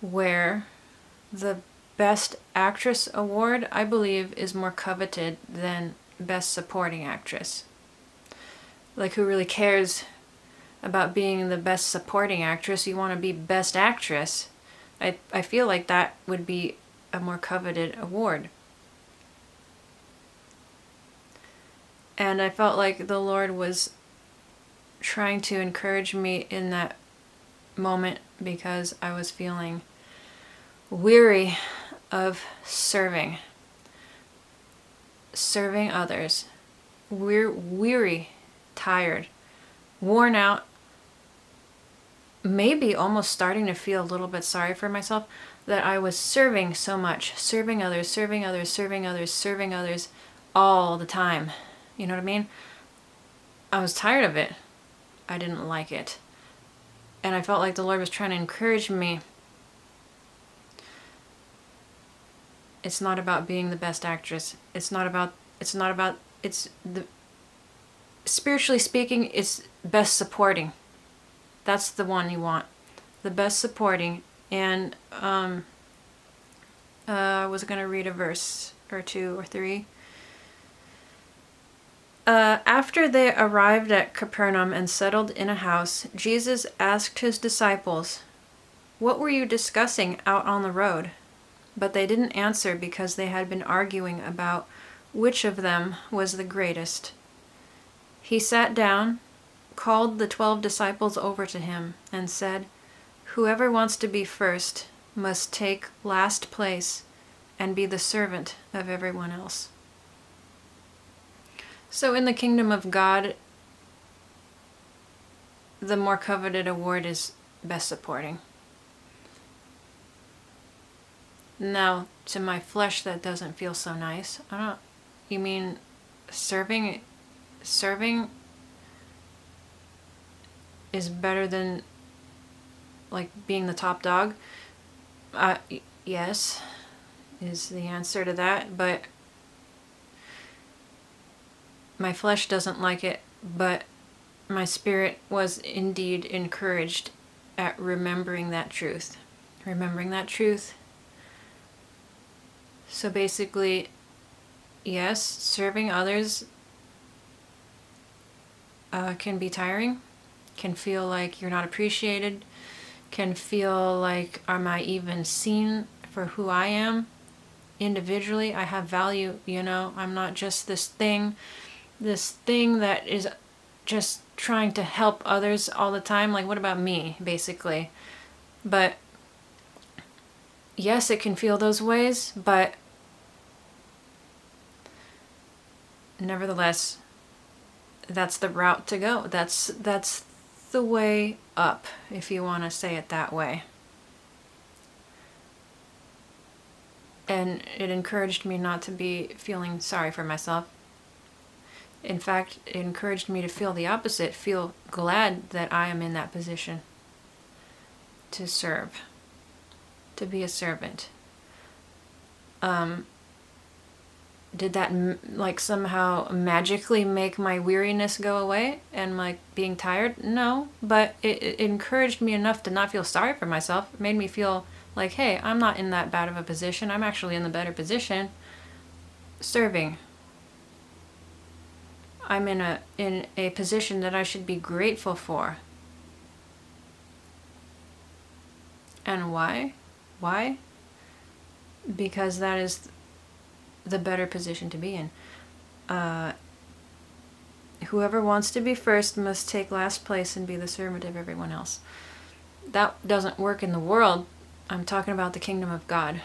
S1: where the best actress award, I believe, is more coveted than best supporting actress. Like, who really cares about being the best supporting actress? You want to be best actress. I feel like that would be a more coveted award. And I felt like the Lord was trying to encourage me in that moment, because I was feeling weary of serving others. We're weary, tired, worn out, maybe almost starting to feel a little bit sorry for myself. that I was serving so much, serving others, serving others, serving others, serving others all the time. You know what I mean? I was tired of it. I didn't like it. And I felt like the Lord was trying to encourage me. It's not about being the best actress. It's spiritually speaking, it's best supporting. That's the one you want. The best supporting. And I was going to read a verse or 2 or 3. After they arrived at Capernaum and settled in a house, Jesus asked his disciples, "What were you discussing out on the road?" But they didn't answer because they had been arguing about which of them was the greatest. He sat down, called the 12 disciples over to him, and said, "Whoever wants to be first must take last place and be the servant of everyone else." So in the kingdom of God, the more coveted award is best supporting. Now, to my flesh, that doesn't feel so nice. You mean serving is better than like being the top dog? Yes, is the answer to that, but my flesh doesn't like it, but my spirit was indeed encouraged at remembering that truth. So basically, yes, serving others can be tiring, can feel like you're not appreciated, can feel like, am I even seen for who I am? Individually, I have value, I'm not just this thing that is just trying to help others all the time. Like, what about me, basically? But yes, it can feel those ways, but nevertheless, that's the route to go. That's the way up, if you want to say it that way. And it encouraged me not to be feeling sorry for myself. In fact, it encouraged me to feel the opposite, feel glad that I am in that position to serve, to be a servant. Did that somehow magically make my weariness go away and like being tired? No, but it encouraged me enough to not feel sorry for myself. It made me feel like, hey, I'm not in that bad of a position. I'm actually in the better position serving. I'm in a position that I should be grateful for. And why? Why? Because that is the better position to be in. Whoever wants to be first must take last place and be the servant of everyone else. That doesn't work in the world. I'm talking about the kingdom of God.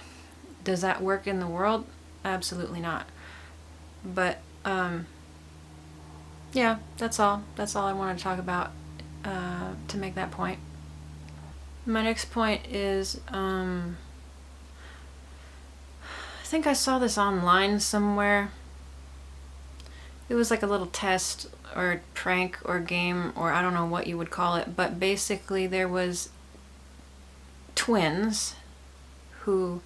S1: Does that work in the world? Absolutely not. But yeah, that's all I want to talk about to make that point. My next point is I think I saw this online somewhere. It was like a little test or prank or game, or I don't know what you would call it, but basically there was twins who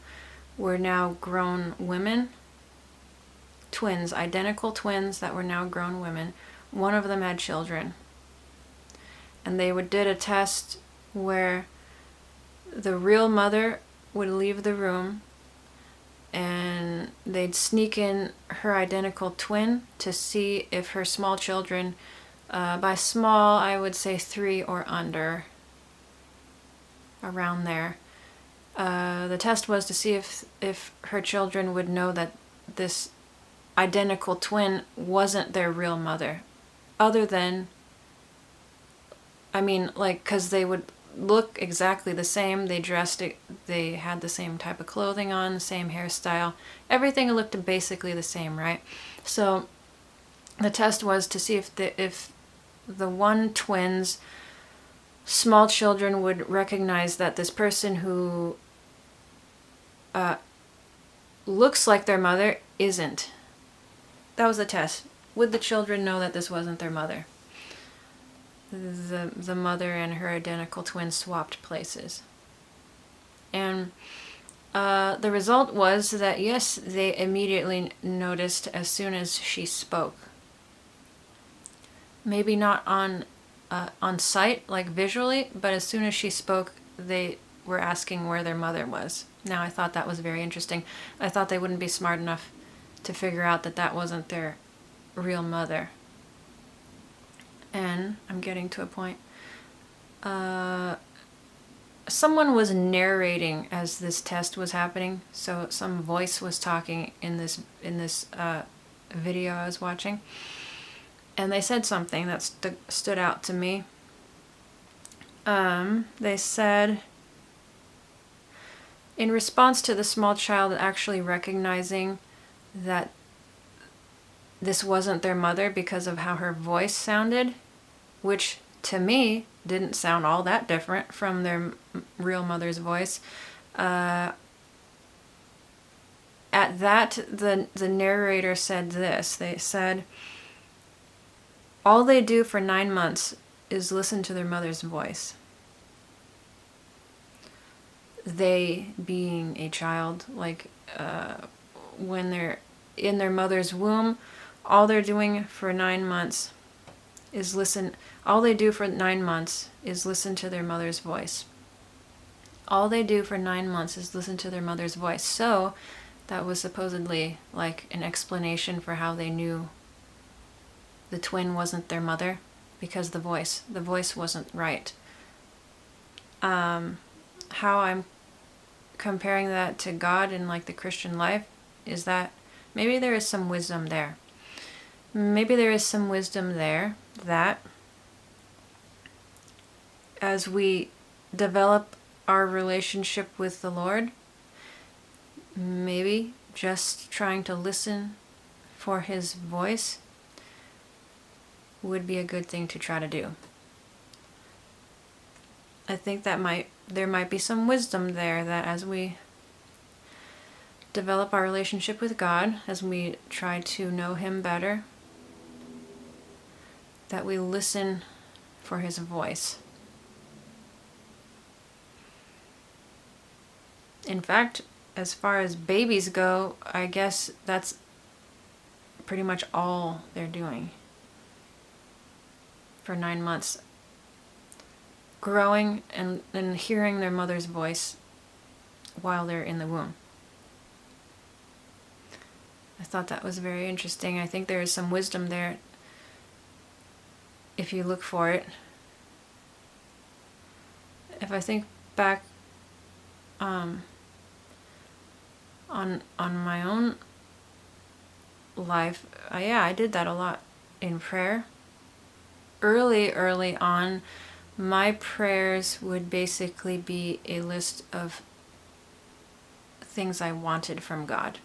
S1: were now grown women. Twins, identical twins that were now grown women. One of them had children. And they did a test where the real mother would leave the room and they'd sneak in her identical twin to see if her small children, by small I would say 3 or under, around there. The test was to see if her children would know that this identical twin wasn't their real mother, other than, because they would look exactly the same. They dressed it, they had the same type of clothing on, the same hairstyle, everything looked basically the same, right? So the test was to see if the one twin's small children would recognize that this person who looks like their mother isn't. That was the test. Would the children know that this wasn't their mother? The mother and her identical twin swapped places. And the result was that, yes, they immediately noticed as soon as she spoke. Maybe not on sight, like visually, but as soon as she spoke, they were asking where their mother was. Now, I thought that was very interesting. I thought they wouldn't be smart enough to figure out that that wasn't their real mother. And I'm getting to a point. Someone was narrating as this test was happening, so some voice was talking in this video I was watching, and they said something that stood out to me. They said, in response to the small child actually recognizing that this wasn't their mother because of how her voice sounded, which to me didn't sound all that different from their real mother's voice. At that, the narrator said this. They said, all they do for 9 months is listen to their mother's voice. They being a child, like when they're in their mother's womb, all they're doing for 9 months is listen. All they do for 9 months is listen to their mother's voice. All they do for 9 months is listen to their mother's voice. So that was supposedly like an explanation for how they knew the twin wasn't their mother, because the voice wasn't right. How I'm comparing that to God and like the Christian life is that maybe there is some wisdom there. Maybe there is some wisdom there that as we develop our relationship with the Lord, maybe just trying to listen for His voice would be a good thing to try to do. I think that there might be some wisdom there, that as we develop our relationship with God, as we try to know Him better, that we listen for His voice. In fact, as far as babies go, I guess that's pretty much all they're doing for 9 months. Growing and hearing their mother's voice while they're in the womb. I thought that was very interesting. I think there is some wisdom there if you look for it. If I think back on my own life, I did that a lot in prayer. Early on, my prayers would basically be a list of things I wanted from God,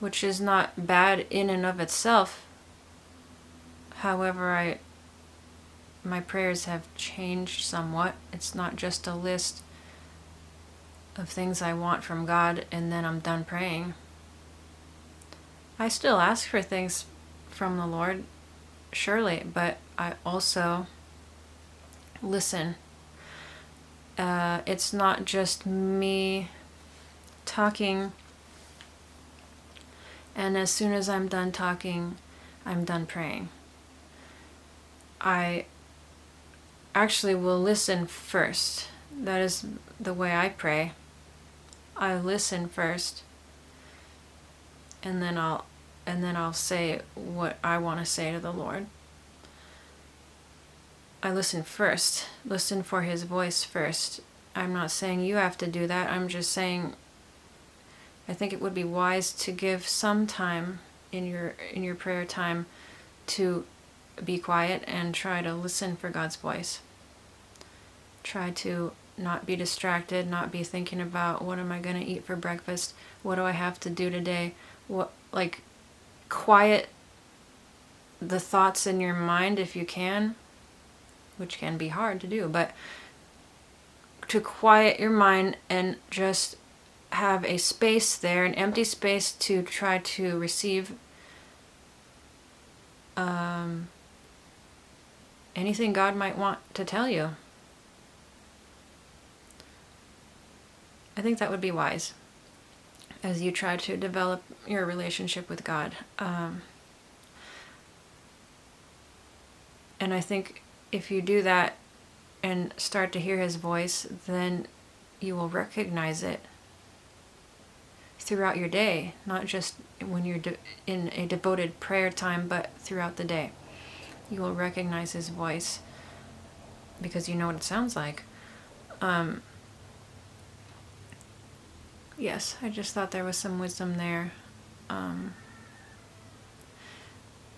S1: which is not bad in and of itself. However, my prayers have changed somewhat. It's not just a list of things I want from God and then I'm done praying. I still ask for things from the Lord, surely, but I also listen. It's not just me talking, and as soon as I'm done talking, I'm done praying. I actually will listen first. That is the way I pray. I listen first, and then I'll say what I want to say to the Lord. I listen first. Listen for His voice first. I'm not saying you have to do that. I'm just saying I think it would be wise to give some time in your prayer time to be quiet and try to listen for God's voice. Try to not be distracted, not be thinking about what am I going to eat for breakfast? What do I have to do today? Quiet the thoughts in your mind if you can, which can be hard to do, but to quiet your mind and just have a space there, an empty space to try to receive anything God might want to tell you. I think that would be wise as you try to develop your relationship with God. And I think if you do that and start to hear His voice, then you will recognize it throughout your day, not just when you're in a devoted prayer time, but throughout the day. You will recognize His voice because you know what it sounds like. Yes, I just thought there was some wisdom there. And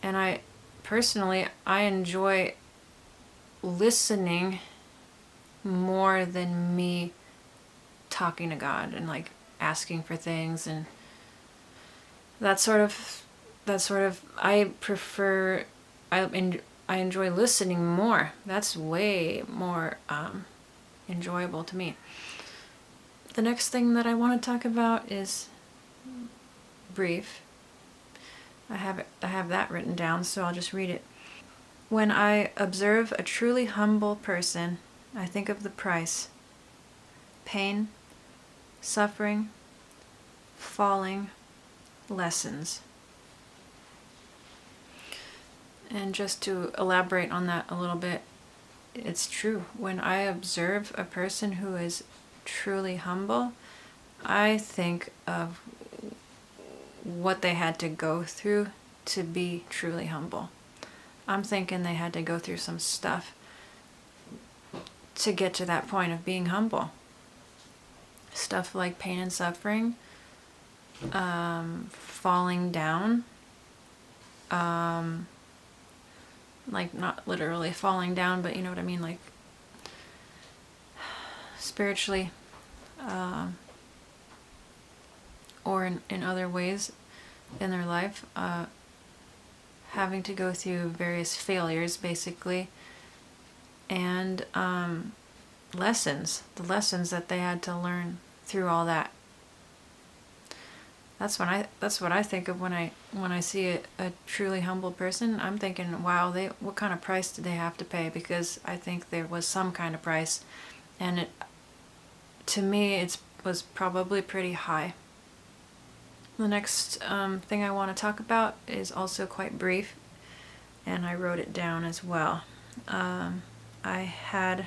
S1: I personally enjoy listening more than me talking to God and like asking for things and that sort of I enjoy listening more. That's way more enjoyable to me. The next thing that I want to talk about is brief. I have that written down, so I'll just read it. When I observe a truly humble person, I think of the price, pain, suffering, falling, lessons. And just to elaborate on that a little bit, it's true. When I observe a person who is truly humble, I think of what they had to go through to be truly humble. I'm thinking they had to go through some stuff to get to that point of being humble. Stuff like pain and suffering, falling down, like not literally falling down, but you know what I mean, like spiritually, or in other ways in their life, having to go through various failures basically, and lessons, the lessons that they had to learn through all that. That's what I think of when I see a truly humble person. I'm thinking, wow, what kind of price did they have to pay? Because I think there was some kind of price, and to me it was probably pretty high. The next thing I want to talk about is also quite brief, and I wrote it down as well. I had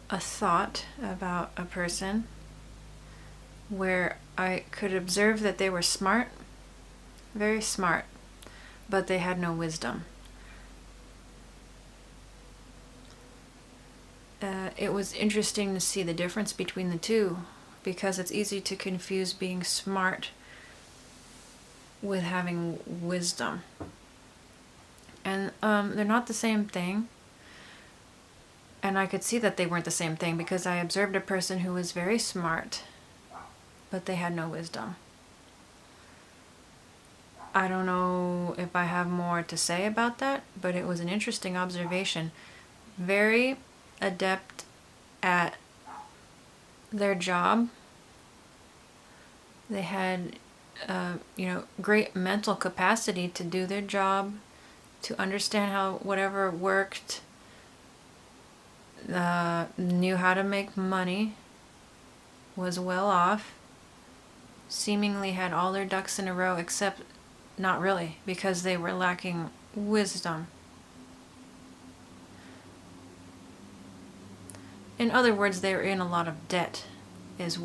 S1: a thought about a person where I could observe that they were smart, very smart, but they had no wisdom. It was interesting to see the difference between the two, because it's easy to confuse being smart with having wisdom. And they're not the same thing. And I could see that they weren't the same thing because I observed a person who was very smart, but they had no wisdom. I don't know if I have more to say about that, but it was an interesting observation. Very adept at their job. They had, great mental capacity to do their job, to understand how whatever worked, knew how to make money, was well off, seemingly had all their ducks in a row, except not really, because they were lacking wisdom. In other words, they were in a lot of debt, is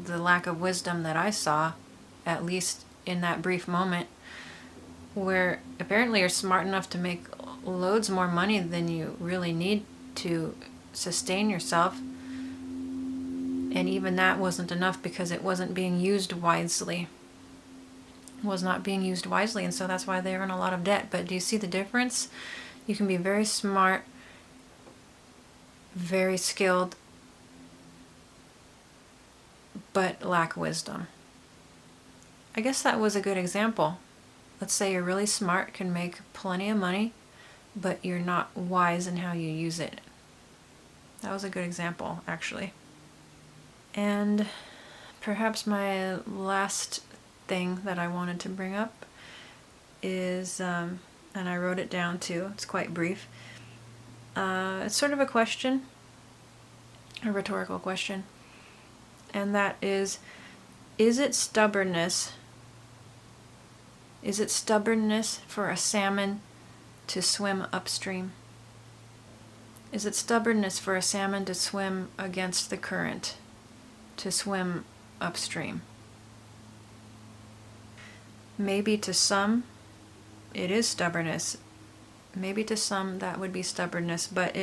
S1: the lack of wisdom that I saw, at least in that brief moment, where apparently you're smart enough to make loads more money than you really need to sustain yourself. And even that wasn't enough because it wasn't being used wisely. It was not being used wisely, and so that's why they're in a lot of debt. But do you see the difference? You can be very smart, very skilled, but lack wisdom. I guess that was a good example. Let's say you're really smart, can make plenty of money, but you're not wise in how you use it. That was a good example, actually. And perhaps my last thing that I wanted to bring up is, and I wrote it down too, it's quite brief. It's sort of a question, a rhetorical question, and that is it stubbornness? Is it stubbornness for a salmon to swim upstream? Is it stubbornness for a salmon to swim against the current, to swim upstream? Maybe to some it is stubbornness. Maybe to some that would be stubbornness, but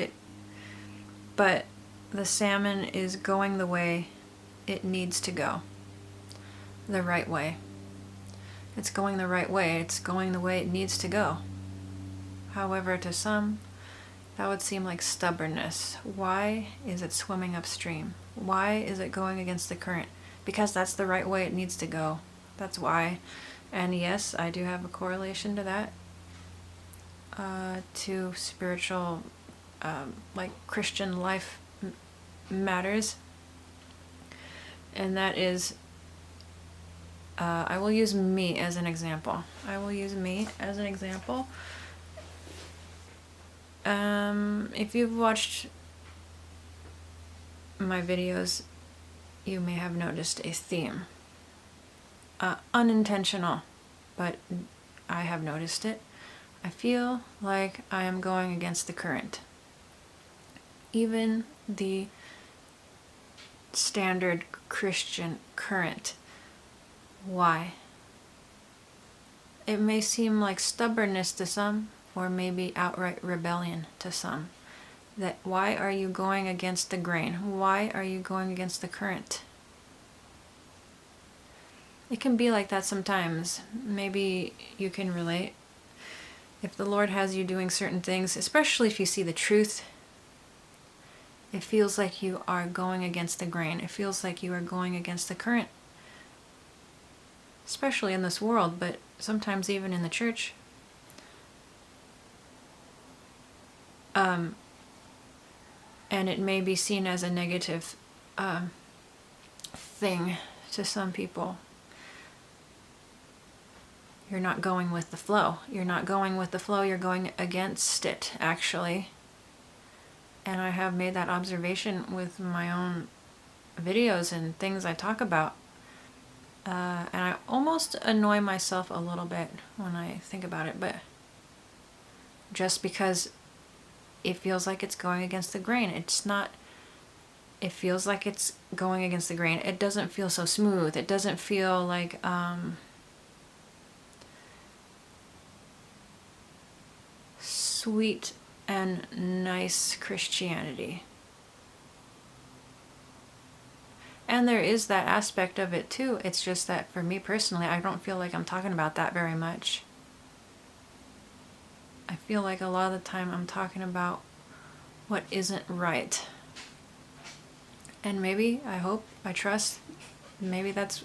S1: the salmon is going the way it needs to go. The right way. It's going the right way. It's going the way it needs to go. However, to some, that would seem like stubbornness. Why is it swimming upstream? Why is it going against the current? Because that's the right way it needs to go. That's why. And yes, I do have a correlation to that, to spiritual, like Christian life matters. And that is, I will use me as an example. If you've watched my videos, you may have noticed a theme. Unintentional, but I have noticed it. I feel like I am going against the current. Even the standard Christian current. Why? It may seem like stubbornness to some, or maybe outright rebellion to some. That why are you going against the grain? Why are you going against the current? It can be like that sometimes. Maybe you can relate. If the Lord has you doing certain things, especially if you see the truth, it feels like you are going against the grain. It feels like you are going against the current. Especially in this world, but sometimes even in the church. And it may be seen as a negative thing to some people. You're not going with the flow. You're not going with the flow, you're going against it, actually. And I have made that observation with my own videos and things I talk about. And I almost annoy myself a little bit when I think about it, but just because it feels like it's going against the grain. It's not, it feels like it's going against the grain. It doesn't feel so smooth. It doesn't feel like, sweet and nice Christianity. And there is that aspect of it too. It's just that for me personally, I don't feel like I'm talking about that very much. I feel like a lot of the time I'm talking about what isn't right. And maybe, I hope, I trust, maybe that's,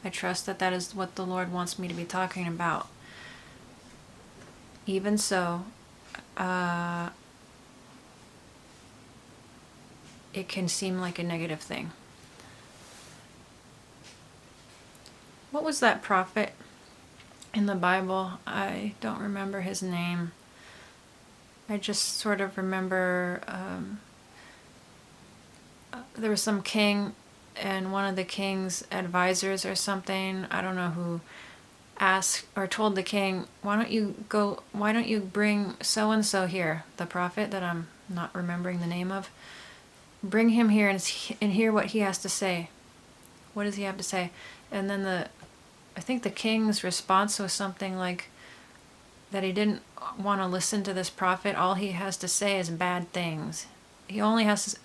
S1: I trust that that is what the Lord wants me to be talking about. Even so, it can seem like a negative thing. What was that prophet in the Bible? I don't remember his name. I just sort of remember there was some king, and one of the king's advisors or something, I don't know who, asked or told the king, why don't you bring so-and-so here, the prophet that I'm not remembering the name of. Bring him here and hear what he has to say. What does he have to say? And then I think the king's response was something like that he didn't want to listen to this prophet. All he has to say is bad things. He only has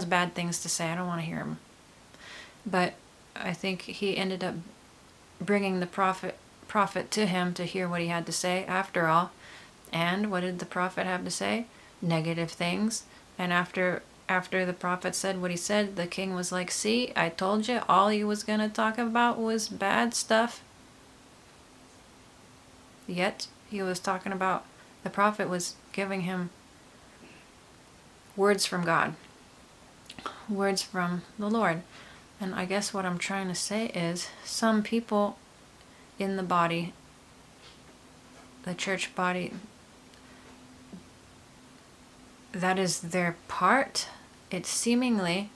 S1: bad things to say. I don't want to hear him. But I think he ended up bringing the prophet to him to hear what he had to say after all. And what did the prophet have to say? Negative things. And after the prophet said what he said, the king was like, see, I told you, all he was going to talk about was bad stuff. Yet he was talking about, the prophet was giving him words from God, words from the Lord. And I guess what I'm trying to say is some people in the body, the church body, that is their part. It's seemingly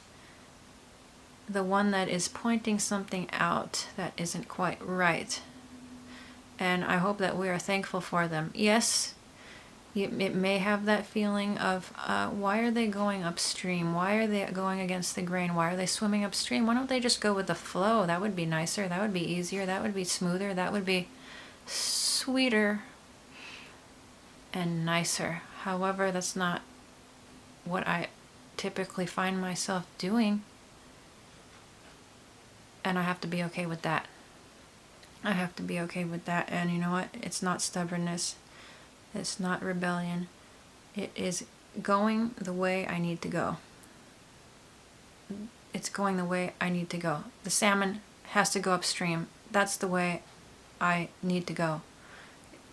S1: the one that is pointing something out that isn't quite right. And I hope that we are thankful for them. Yes, it may have that feeling of, why are they going upstream? Why are they going against the grain? Why are they swimming upstream? Why don't they just go with the flow? That would be nicer. That would be easier. That would be smoother. That would be sweeter and nicer. However, that's not what I typically find myself doing. And I have to be okay with that. I have to be okay with that. And you know what? It's not stubbornness. It's not rebellion. It is going the way I need to go. It's going the way I need to go. The salmon has to go upstream. That's the way I need to go.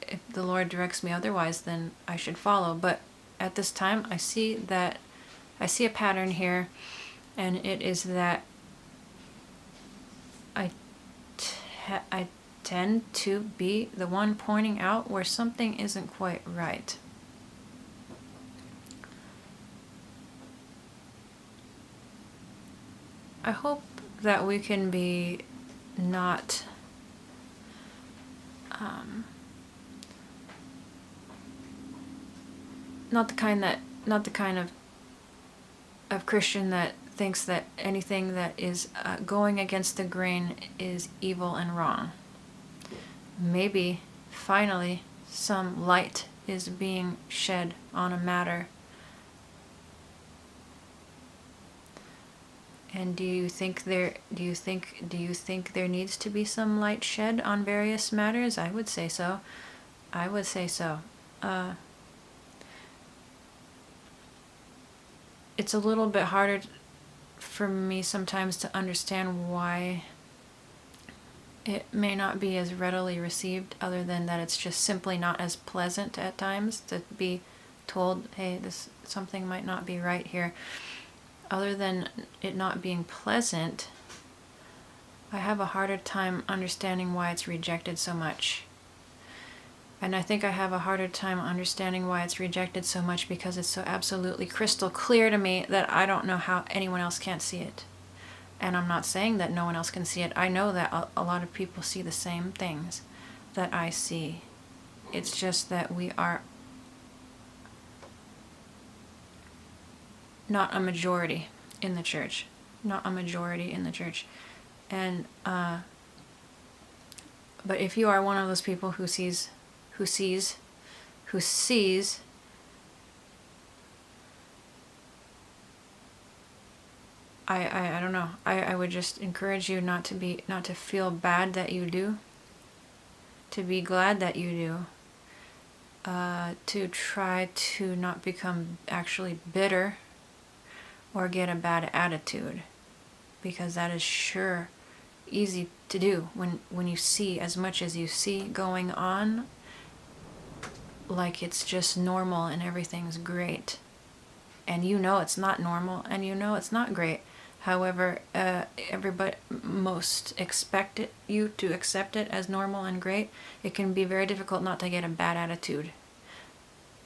S1: If the Lord directs me otherwise, then I should follow. But at this time, I see a pattern here, and it is that I tend to be the one pointing out where something isn't quite right. I hope that we can be not not the kind of Christian that thinks that anything that is going against the grain is evil and wrong. Maybe finally some light is being shed on a matter. And do you think there needs to be some light shed on various matters? I would say so. It's a little bit harder for me sometimes to understand why it may not be as readily received, other than that it's just simply not as pleasant at times to be told, hey, this something might not be right here. Other than it not being pleasant, I have a harder time understanding why it's rejected so much. And I think I have a harder time understanding why it's rejected so much because it's so absolutely crystal clear to me that I don't know how anyone else can't see it. And I'm not saying that no one else can see it. I know that a lot of people see the same things that I see. It's just that we are not a majority in the church. Not a majority in the church. And, but if you are one of those people who sees, I don't know. I would just encourage you not to feel bad that you do, to be glad that you do, to try to not become actually bitter or get a bad attitude, because that is sure easy to do when you see as much as you see going on, like it's just normal and everything's great, and you know it's not normal and you know it's not great. However, everybody most expect you to accept it as normal and great. It can be very difficult not to get a bad attitude.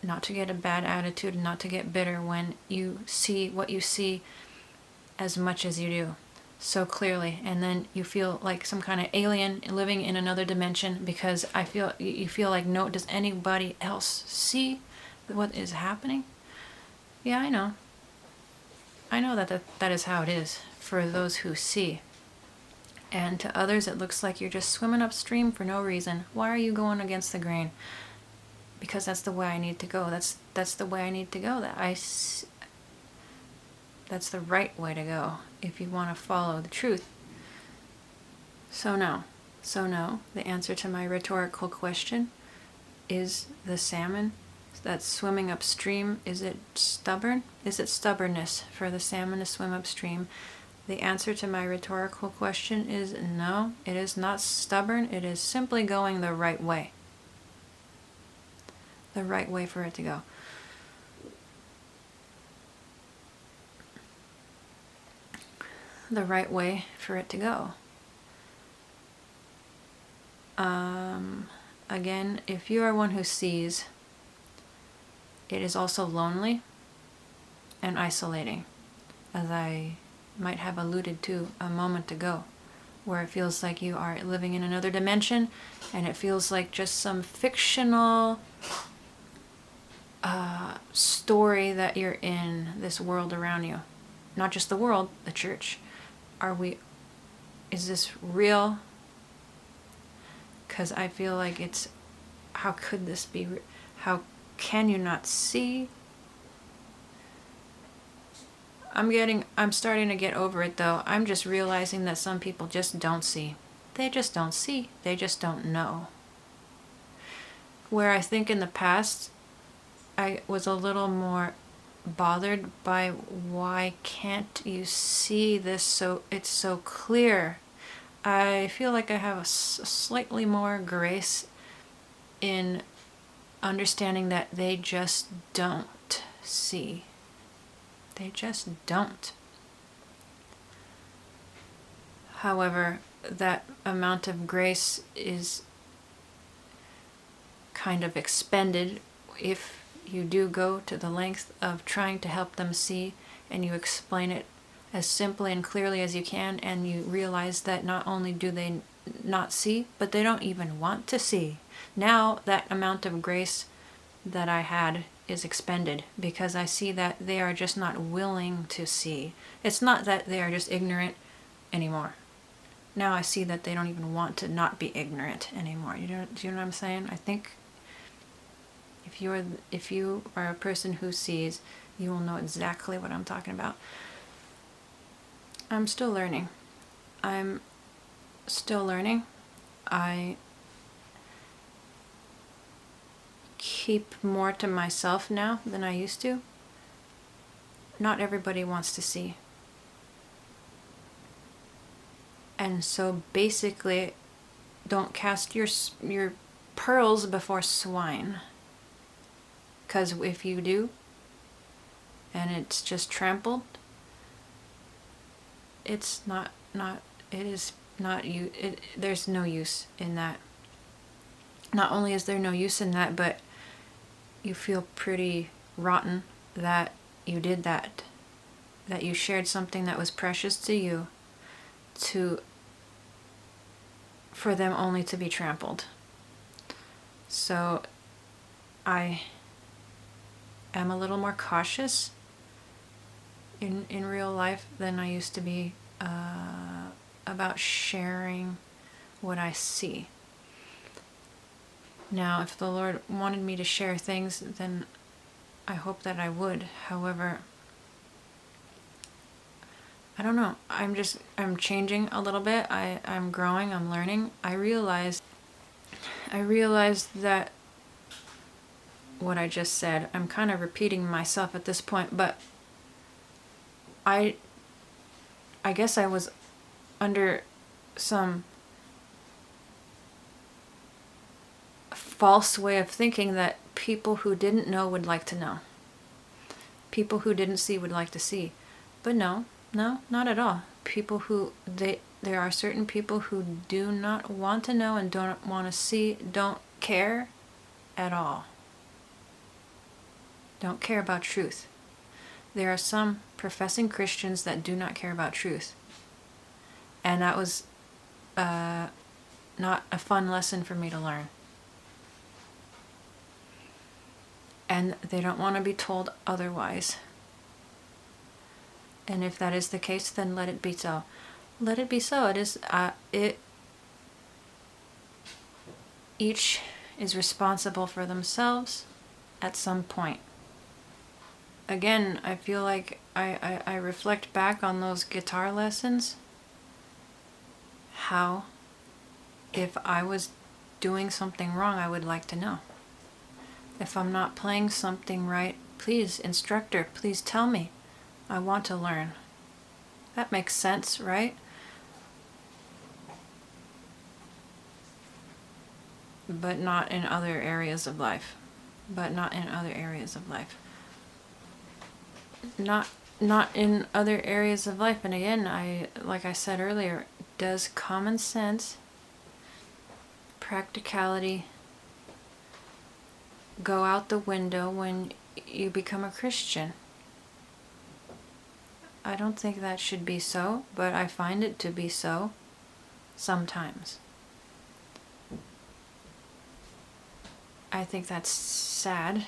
S1: Not to get a bad attitude, not to get bitter when you see what you see as much as you do, so clearly, and then you feel like some kind of alien living in another dimension because you feel like, no, does anybody else see what is happening? Yeah, I know. I know that is how it is for those who see. And to others, it looks like you're just swimming upstream for no reason. Why are you going against the grain? Because that's the way I need to go. That's the way I need to go. That's the right way to go if you want to follow the truth. So no. The answer to my rhetorical question is the salmon that's swimming upstream. Is it stubborn? Is it stubbornness for the salmon to swim upstream? The answer to my rhetorical question is no, it is not stubborn. It is simply going the right way. The right way for it to go. the right way for it to go. Again, if you are one who sees, it is also lonely and isolating, as I might have alluded to a moment ago, where it feels like you are living in another dimension and it feels like just some fictional story that you're in this world around you. Not just the world, the church. Is this real? Because I feel like how could this be? How can you not see? I'm starting to get over it though. I'm just realizing that some people just don't see. They just don't see. They just don't know. Where I think in the past, I was a little more bothered by why can't you see this so it's so clear. I feel like I have a slightly more grace in understanding that they just don't see. They just don't. However, that amount of grace is kind of expended if you do go to the length of trying to help them see, and you explain it as simply and clearly as you can, and you realize that not only do they not see, but they don't even want to see. Now that amount of grace that I had is expended because I see that they are just not willing to see. It's not that they are just ignorant anymore. Now I see that they don't even want to not be ignorant anymore. Do you know what I'm saying? I think if you are a person who sees, you will know exactly what I'm talking about. I'm still learning. I keep more to myself now than I used to. Not everybody wants to see. And so basically, don't cast your pearls before swine. Because if you do, and it's just trampled, there's no use in that. Not only is there no use in that, but you feel pretty rotten that you did that you shared something that was precious to you for them only to be trampled. So I am a little more cautious in real life than I used to be about sharing what I see. Now, if the Lord wanted me to share things, then I hope that I would. However, I don't know. I'm changing a little bit. I'm growing. I'm learning. I realized that what I just said, I'm kind of repeating myself at this point, but I guess I was under some false way of thinking that people who didn't know would like to know. People who didn't see would like to see. But no, not at all. There are certain people who do not want to know and don't want to see, don't care at all. Don't care about truth. There are some professing Christians that do not care about truth. And that was not a fun lesson for me to learn. And they don't want to be told otherwise. And if that is the case, then let it be so. Let it be so. Each is responsible for themselves at some point. Again, I feel like I reflect back on those guitar lessons. How, if I was doing something wrong, I would like to know. If I'm not playing something right, please, instructor, please tell me. I want to learn. That makes sense, right? But not in other areas of life. Not not in other areas of life. And again, like I said earlier, does common sense, practicality go out the window when you become a Christian? I don't think that should be so, but I find it to be so sometimes. I think that's sad.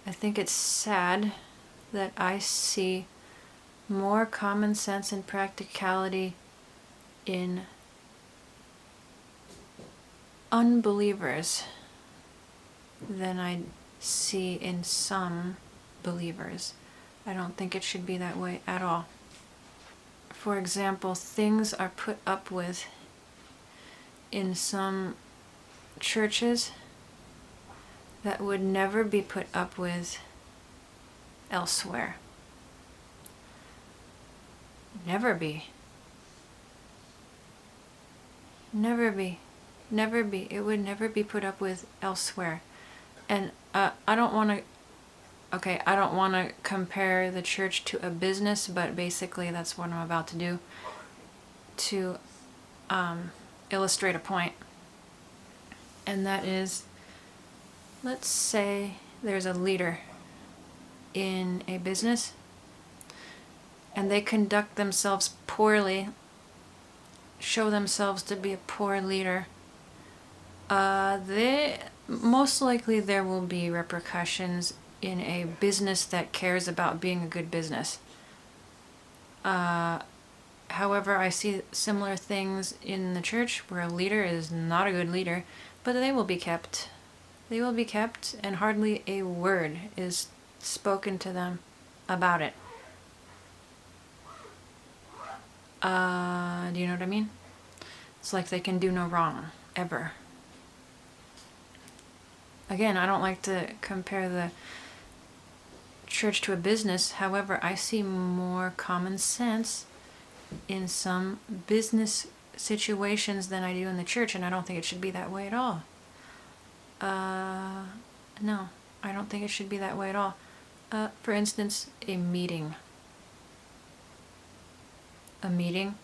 S1: I think it's sad that I see more common sense and practicality in unbelievers than I see in some believers. I don't think it should be that way at all. For example, things are put up with in some churches that would never be put up with elsewhere. Never be. Never be. Never be. It would never be put up with elsewhere. And I don't want to compare the church to a business, but basically that's what I'm about to do to illustrate a point. And that is, let's say there's a leader in a business and they conduct themselves poorly, show themselves to be a poor leader. Most likely there will be repercussions in a business that cares about being a good business. However, I see similar things in the church where a leader is not a good leader, but they will be kept. They will be kept, and hardly a word is spoken to them about it. Do you know what I mean? It's like they can do no wrong, ever. Again, I don't like to compare the church to a business. However, I see more common sense in some business situations than I do in the church, and I don't think it should be that way at all. No, I don't think it should be that way at all. For instance, a meeting. A meeting.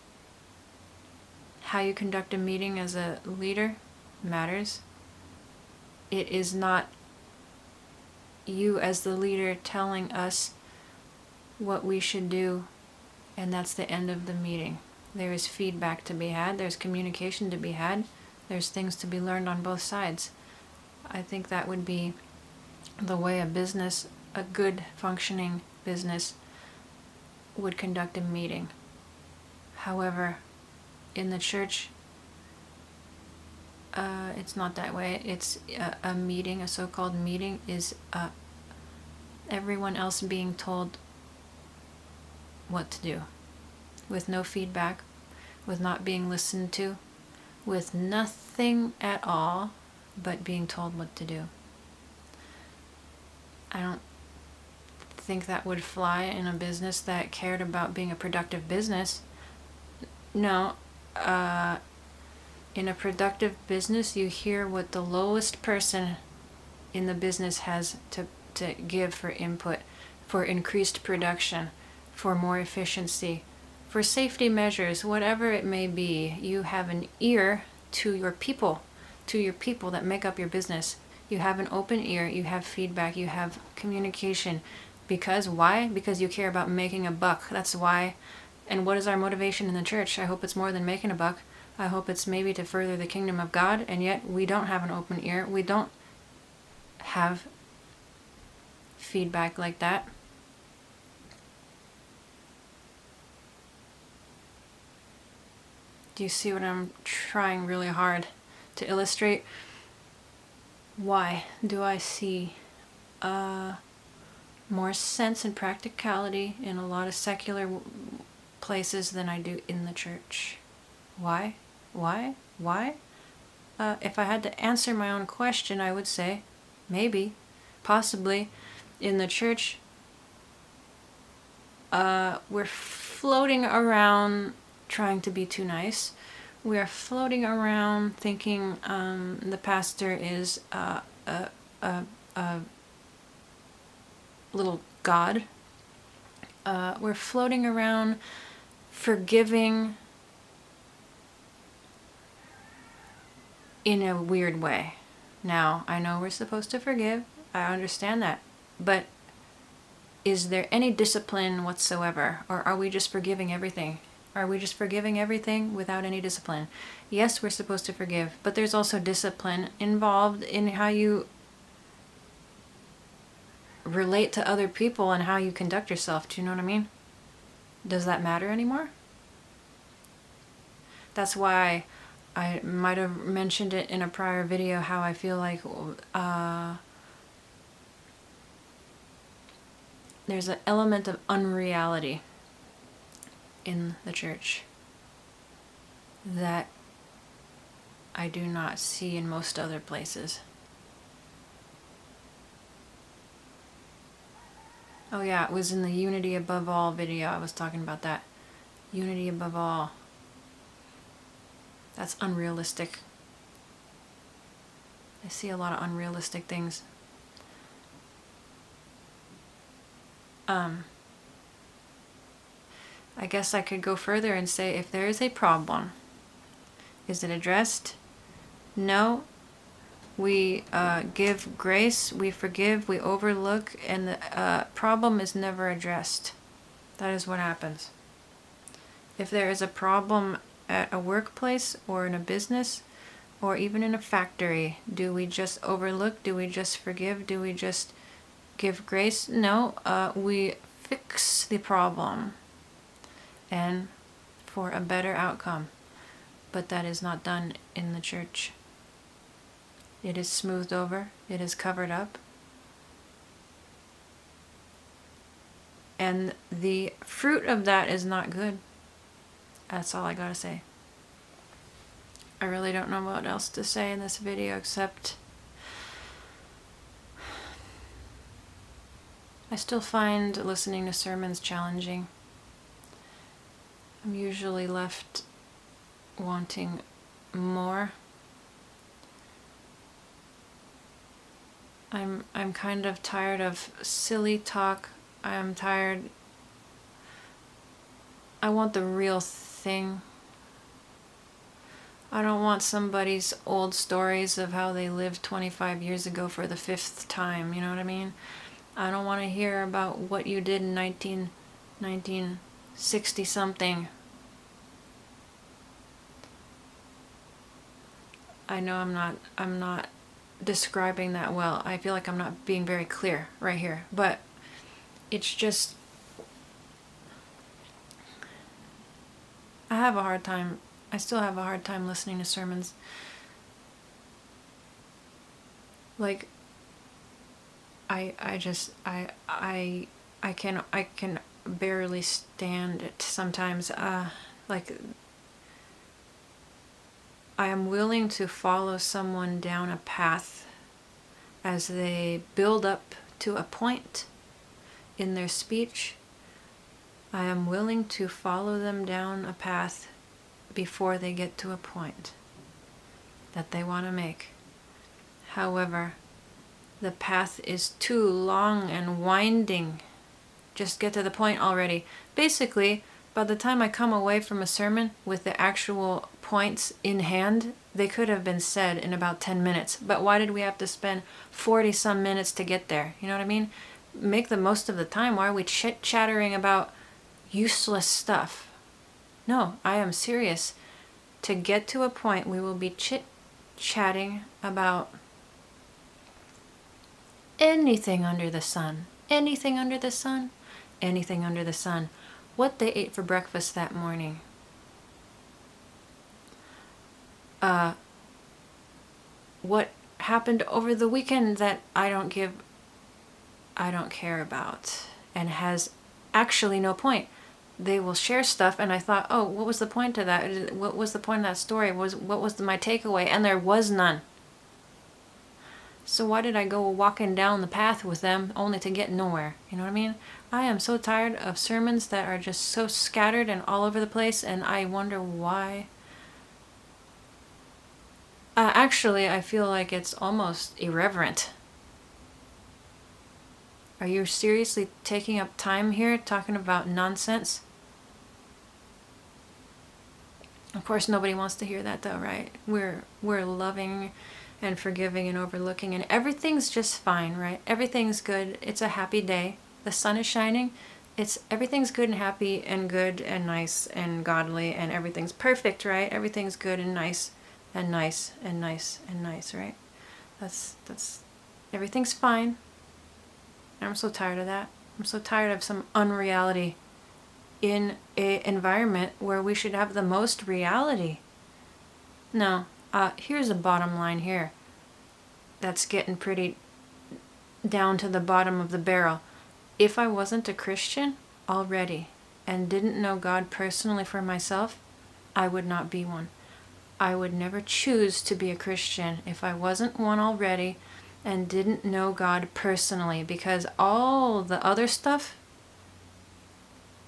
S1: How you conduct a meeting as a leader matters. It is not you as the leader telling us what we should do, and that's the end of the meeting. There is feedback to be had, there's communication to be had, there's things to be learned on both sides. I think that would be the way a business, a good functioning business, would conduct a meeting. However, in the church, it's not that way. It's a meeting, a so-called meeting, is everyone else being told what to do, with no feedback, with not being listened to, with nothing at all but being told what to do. I don't think that would fly in a business that cared about being a productive business. No, in a productive business, you hear what the lowest person in the business has to give for input, for increased production, for more efficiency, for safety measures, whatever it may be. You have an ear to your people that make up your business. You have an open ear, you have feedback, you have communication. Because why? Because you care about making a buck. That's why. And what is our motivation in the church? I hope it's more than making a buck. I hope it's maybe to further the kingdom of God, and yet we don't have an open ear. We don't have feedback like that. Do you see what I'm trying really hard to illustrate? Why do I see more sense and practicality in a lot of secular places than I do in the church? Why? If I had to answer my own question, I would say maybe, possibly, in the church, we're floating around trying to be too nice. We are floating around thinking the pastor is a little god, we're floating around forgiving in a weird way. Now, I know we're supposed to forgive. I understand that. But is there any discipline whatsoever? Or are we just forgiving everything? Are we just forgiving everything without any discipline? Yes, we're supposed to forgive, but there's also discipline involved in how you relate to other people and how you conduct yourself. Do you know what I mean? Does that matter anymore? That's why I might have mentioned it in a prior video, how I feel like there's an element of unreality in the church that I do not see in most other places. Oh yeah, it was in the Unity Above All video I was talking about that. Unity above all. That's unrealistic. I see a lot of unrealistic things. I guess I could go further and say, if there is a problem, is it addressed? No. We give grace, we forgive, we overlook, and the problem is never addressed. That is what happens. If there is a problem at a workplace or in a business or even in a factory, do we just overlook? Do we just forgive? Do we just give grace? No, we fix the problem and for a better outcome. But that is not done in the church. It is smoothed over. It is covered up. And the fruit of that is not good. That's all I gotta say. I really don't know what else to say in this video except I still find listening to sermons challenging. I'm usually left wanting more. I'm kind of tired of silly talk. I'm tired. I want the real thing. I don't want somebody's old stories of how they lived 25 years ago for the 5th time, you know what I mean? I don't want to hear about what you did in 1960 something. I know I'm not describing that well. I feel like I'm not being very clear right here, but it's just I still have a hard time listening to sermons. Like I can barely stand it sometimes. Like I am willing to follow someone down a path as they build up to a point in their speech. I am willing to follow them down a path before they get to a point that they want to make. However, the path is too long and winding. Just get to the point already. Basically, by the time I come away from a sermon with the actual points in hand, they could have been said in about 10 minutes. But why did we have to spend 40 some minutes to get there? You know what I mean? Make the most of the time. Why are we chit-chattering about useless stuff? No, I am serious. To get to a point, we will be chit-chatting about anything under the sun. Anything under the sun. Anything under the sun. What they ate for breakfast that morning. What happened over the weekend that I don't care about and has actually no point. They will share stuff and I thought, oh, what was the point of that? What was the point of that story? What was my takeaway? And there was none. So why did I go walking down the path with them only to get nowhere? You know what I mean? I am so tired of sermons that are just so scattered and all over the place, and I wonder why. Actually, I feel like it's almost irreverent. Are you seriously taking up time here talking about nonsense? Of course, nobody wants to hear that, though, right? We're loving and forgiving and overlooking, and everything's just fine, right? Everything's good. It's a happy day. The sun is shining. It's everything's good and happy and good and nice and godly, and everything's perfect, right? Everything's good and nice and nice and nice and nice, right? That's everything's fine. And I'm so tired of that. I'm so tired of some unreality in an environment where we should have the most reality. No, here's the bottom line here. That's getting pretty down to the bottom of the barrel. If I wasn't a Christian already and didn't know God personally for myself, I would not be one. I would never choose to be a Christian if I wasn't one already and didn't know God personally, because all the other stuff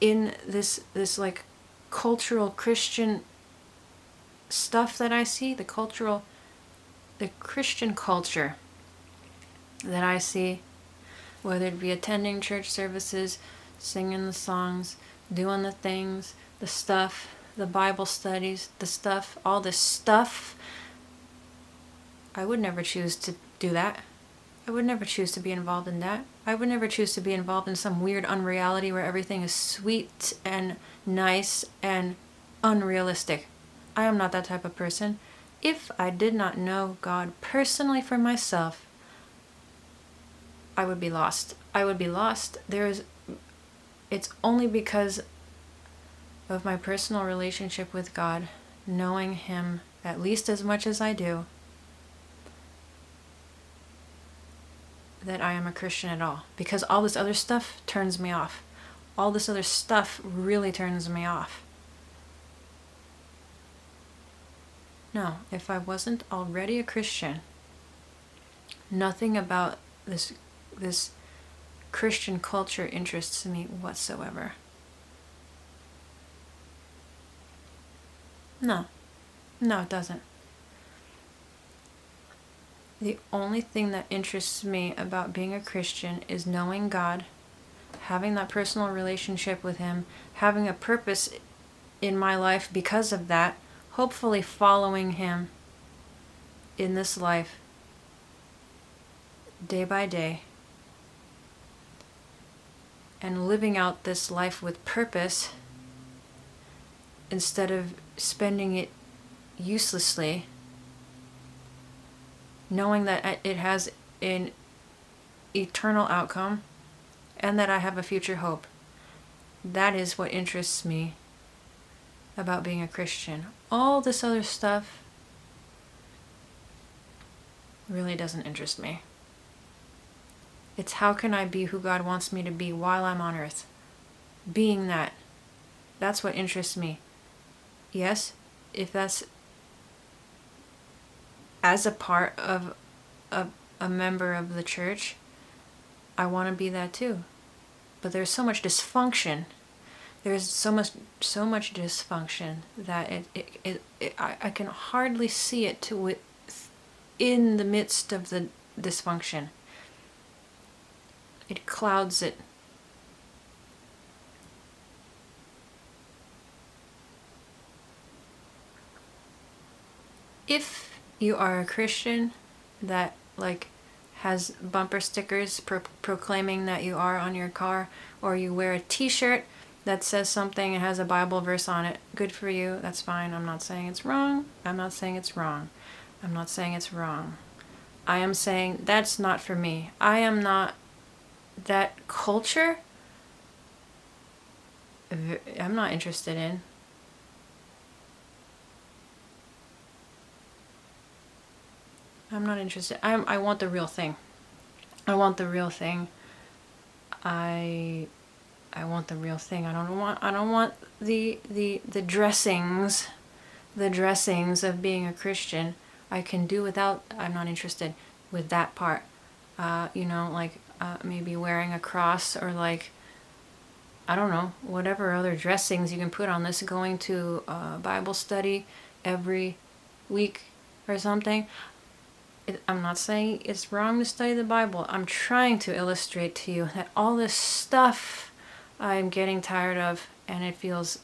S1: in this like cultural Christian stuff that I see, the Christian culture that I see, whether it be attending church services, singing the songs, doing the things, the stuff, the Bible studies, the stuff, all this stuff, I would never choose to do that. I would never choose to be involved in that. I would never choose to be involved in some weird unreality where everything is sweet and nice and unrealistic. I am not that type of person. If I did not know God personally for myself, I would be lost. I would be lost. It's only because of my personal relationship with God, knowing Him at least as much as I do, that I am a Christian at all. Because all this other stuff turns me off. All this other stuff really turns me off. No, if I wasn't already a Christian, nothing about this Christian culture interests me whatsoever. No, it doesn't. The only thing that interests me about being a Christian is knowing God, having that personal relationship with Him, having a purpose in my life because of that, hopefully following Him in this life, day by day, and living out this life with purpose instead of spending it uselessly, knowing that it has an eternal outcome and that I have a future hope. That is what interests me about being a Christian. All this other stuff really doesn't interest me. It's how can I be who God wants me to be while I'm on earth? Being that. That's what interests me. Yes, if that's as a part of a member of the church, I want to be that too. But there's so much dysfunction. There's so much dysfunction that I can hardly see it in the midst of the dysfunction. It clouds it. If you are a Christian that has bumper stickers proclaiming that you are on your car, or you wear a t-shirt that says something and has a Bible verse on it, good for you. That's fine. I'm not saying it's wrong. I'm not saying it's wrong. I am saying that's not for me. I am not that culture. I'm not interested in. I'm not interested. I want the real thing. I want the real thing. I want the real thing. I don't want the dressings of being a Christian. I can do without. I'm not interested with that part. Maybe wearing a cross, or I don't know, whatever other dressings you can put on this, going to Bible study every week or something. I'm not saying it's wrong to study the Bible. I'm trying to illustrate to you that all this stuff I'm getting tired of, and it feels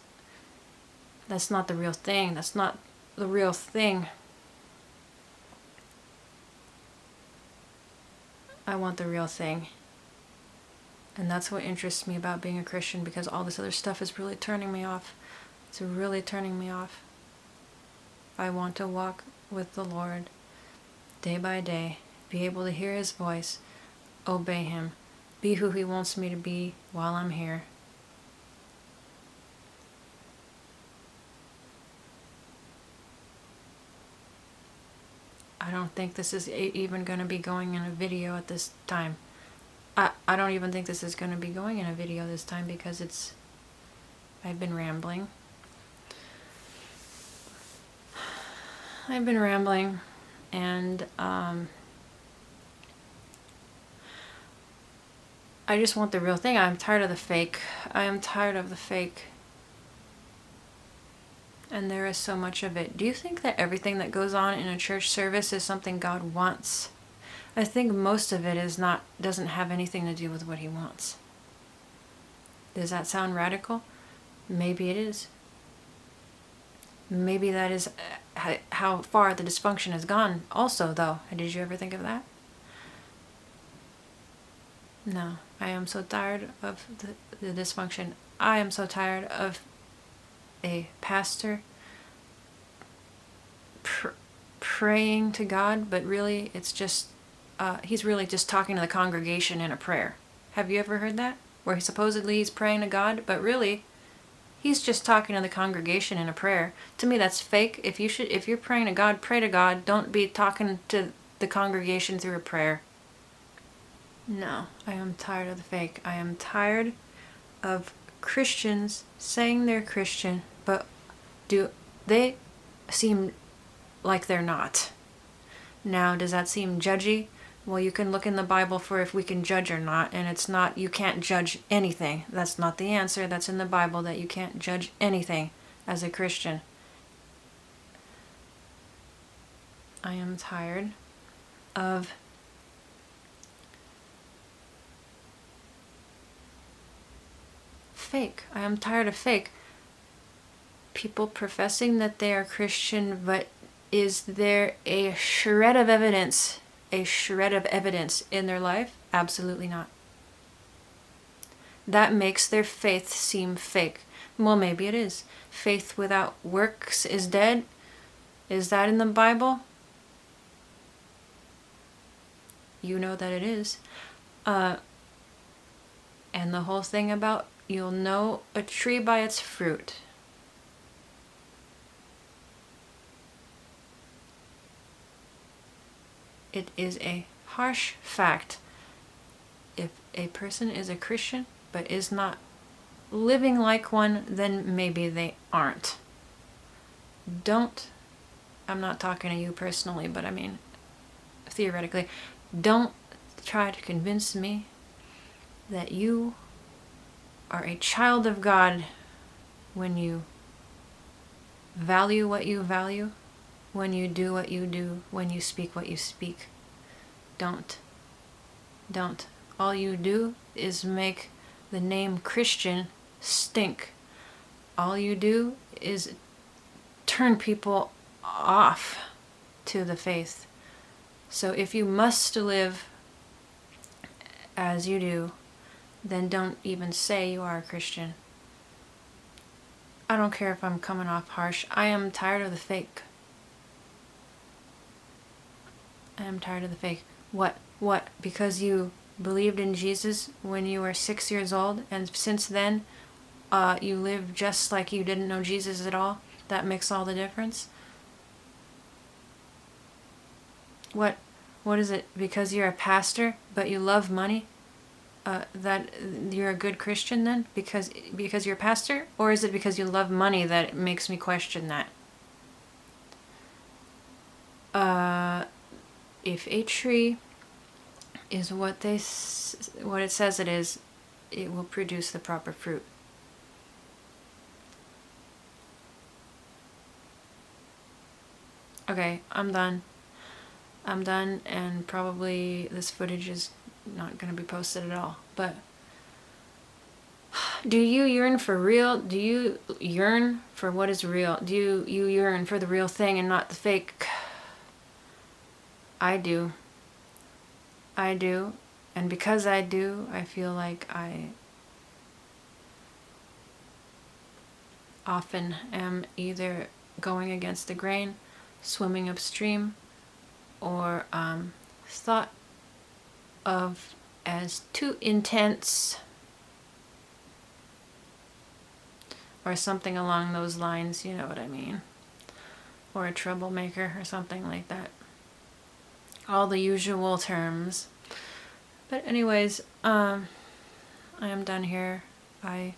S1: that's not the real thing. That's not the real thing. I want the real thing. And that's what interests me about being a Christian, because all this other stuff is really turning me off. It's really turning me off. I want to walk with the Lord day by day, be able to hear His voice, obey Him, be who He wants me to be while I'm here. I don't think this is even going to be going in a video at this time. I don't even think this is going to be going in a video this time, because I've been rambling. And I just want the real thing. I'm tired of the fake. I am tired of the fake. And there is so much of it. Do you think that everything that goes on in a church service is something God wants? I think most of it doesn't have anything to do with what He wants. Does that sound radical? Maybe it is. Maybe that is how far the dysfunction has gone also, though. Did you ever think of that? No. I am so tired of the dysfunction. I am so tired of a pastor praying to God, but really it's just, he's really just talking to the congregation in a prayer. Have you ever heard that? Where supposedly he's praying to God, but really he's just talking to the congregation in a prayer. To me, that's fake. If you're praying to God, pray to God. Don't be talking to the congregation through a prayer. No, I am tired of the fake. I am tired of Christians saying they're Christian, but do they seem like they're not? Now, does that seem judgy? Well, you can look in the Bible for if we can judge or not, and it's not, you can't judge anything. That's not the answer. That's in the Bible, that you can't judge anything as a Christian. I am tired of fake. I am tired of fake. People professing that they are Christian, but is there a shred of evidence in their life? Absolutely not. That makes their faith seem fake. Well, maybe it is. Faith without works is dead. Is that in the Bible? You know that it is. And the whole thing about you'll know a tree by its fruit. It is a harsh fact. If a person is a Christian but is not living like one, then maybe they aren't. I'm not talking to you personally, but I mean, theoretically, don't try to convince me that you are a child of God when you value what you value, when you do what you do, when you speak what you speak. Don't. All you do is make the name Christian stink. All you do is turn people off to the faith. So if you must live as you do, then don't even say you are a Christian. I don't care if I'm coming off harsh. I am tired of the fake. I am tired of the fake. What? Because you believed in Jesus when you were 6 years old, and since then, you live just like you didn't know Jesus at all? That makes all the difference? What is it? Because you're a pastor, but you love money? That you're a good Christian then? Because you're a pastor? Or is it because you love money that it makes me question that? If a tree is what it says it is, it will produce the proper fruit. Okay, I'm done. I'm done, and probably this footage is not going to be posted at all. But do you yearn for real? Do you yearn for what is real? Do you yearn for the real thing and not the fake? I do. I do. And because I do, I feel like I often am either going against the grain, swimming upstream, or thought of as too intense, or something along those lines, you know what I mean, or a troublemaker or something like that. All the usual terms. But anyways, I am done here. I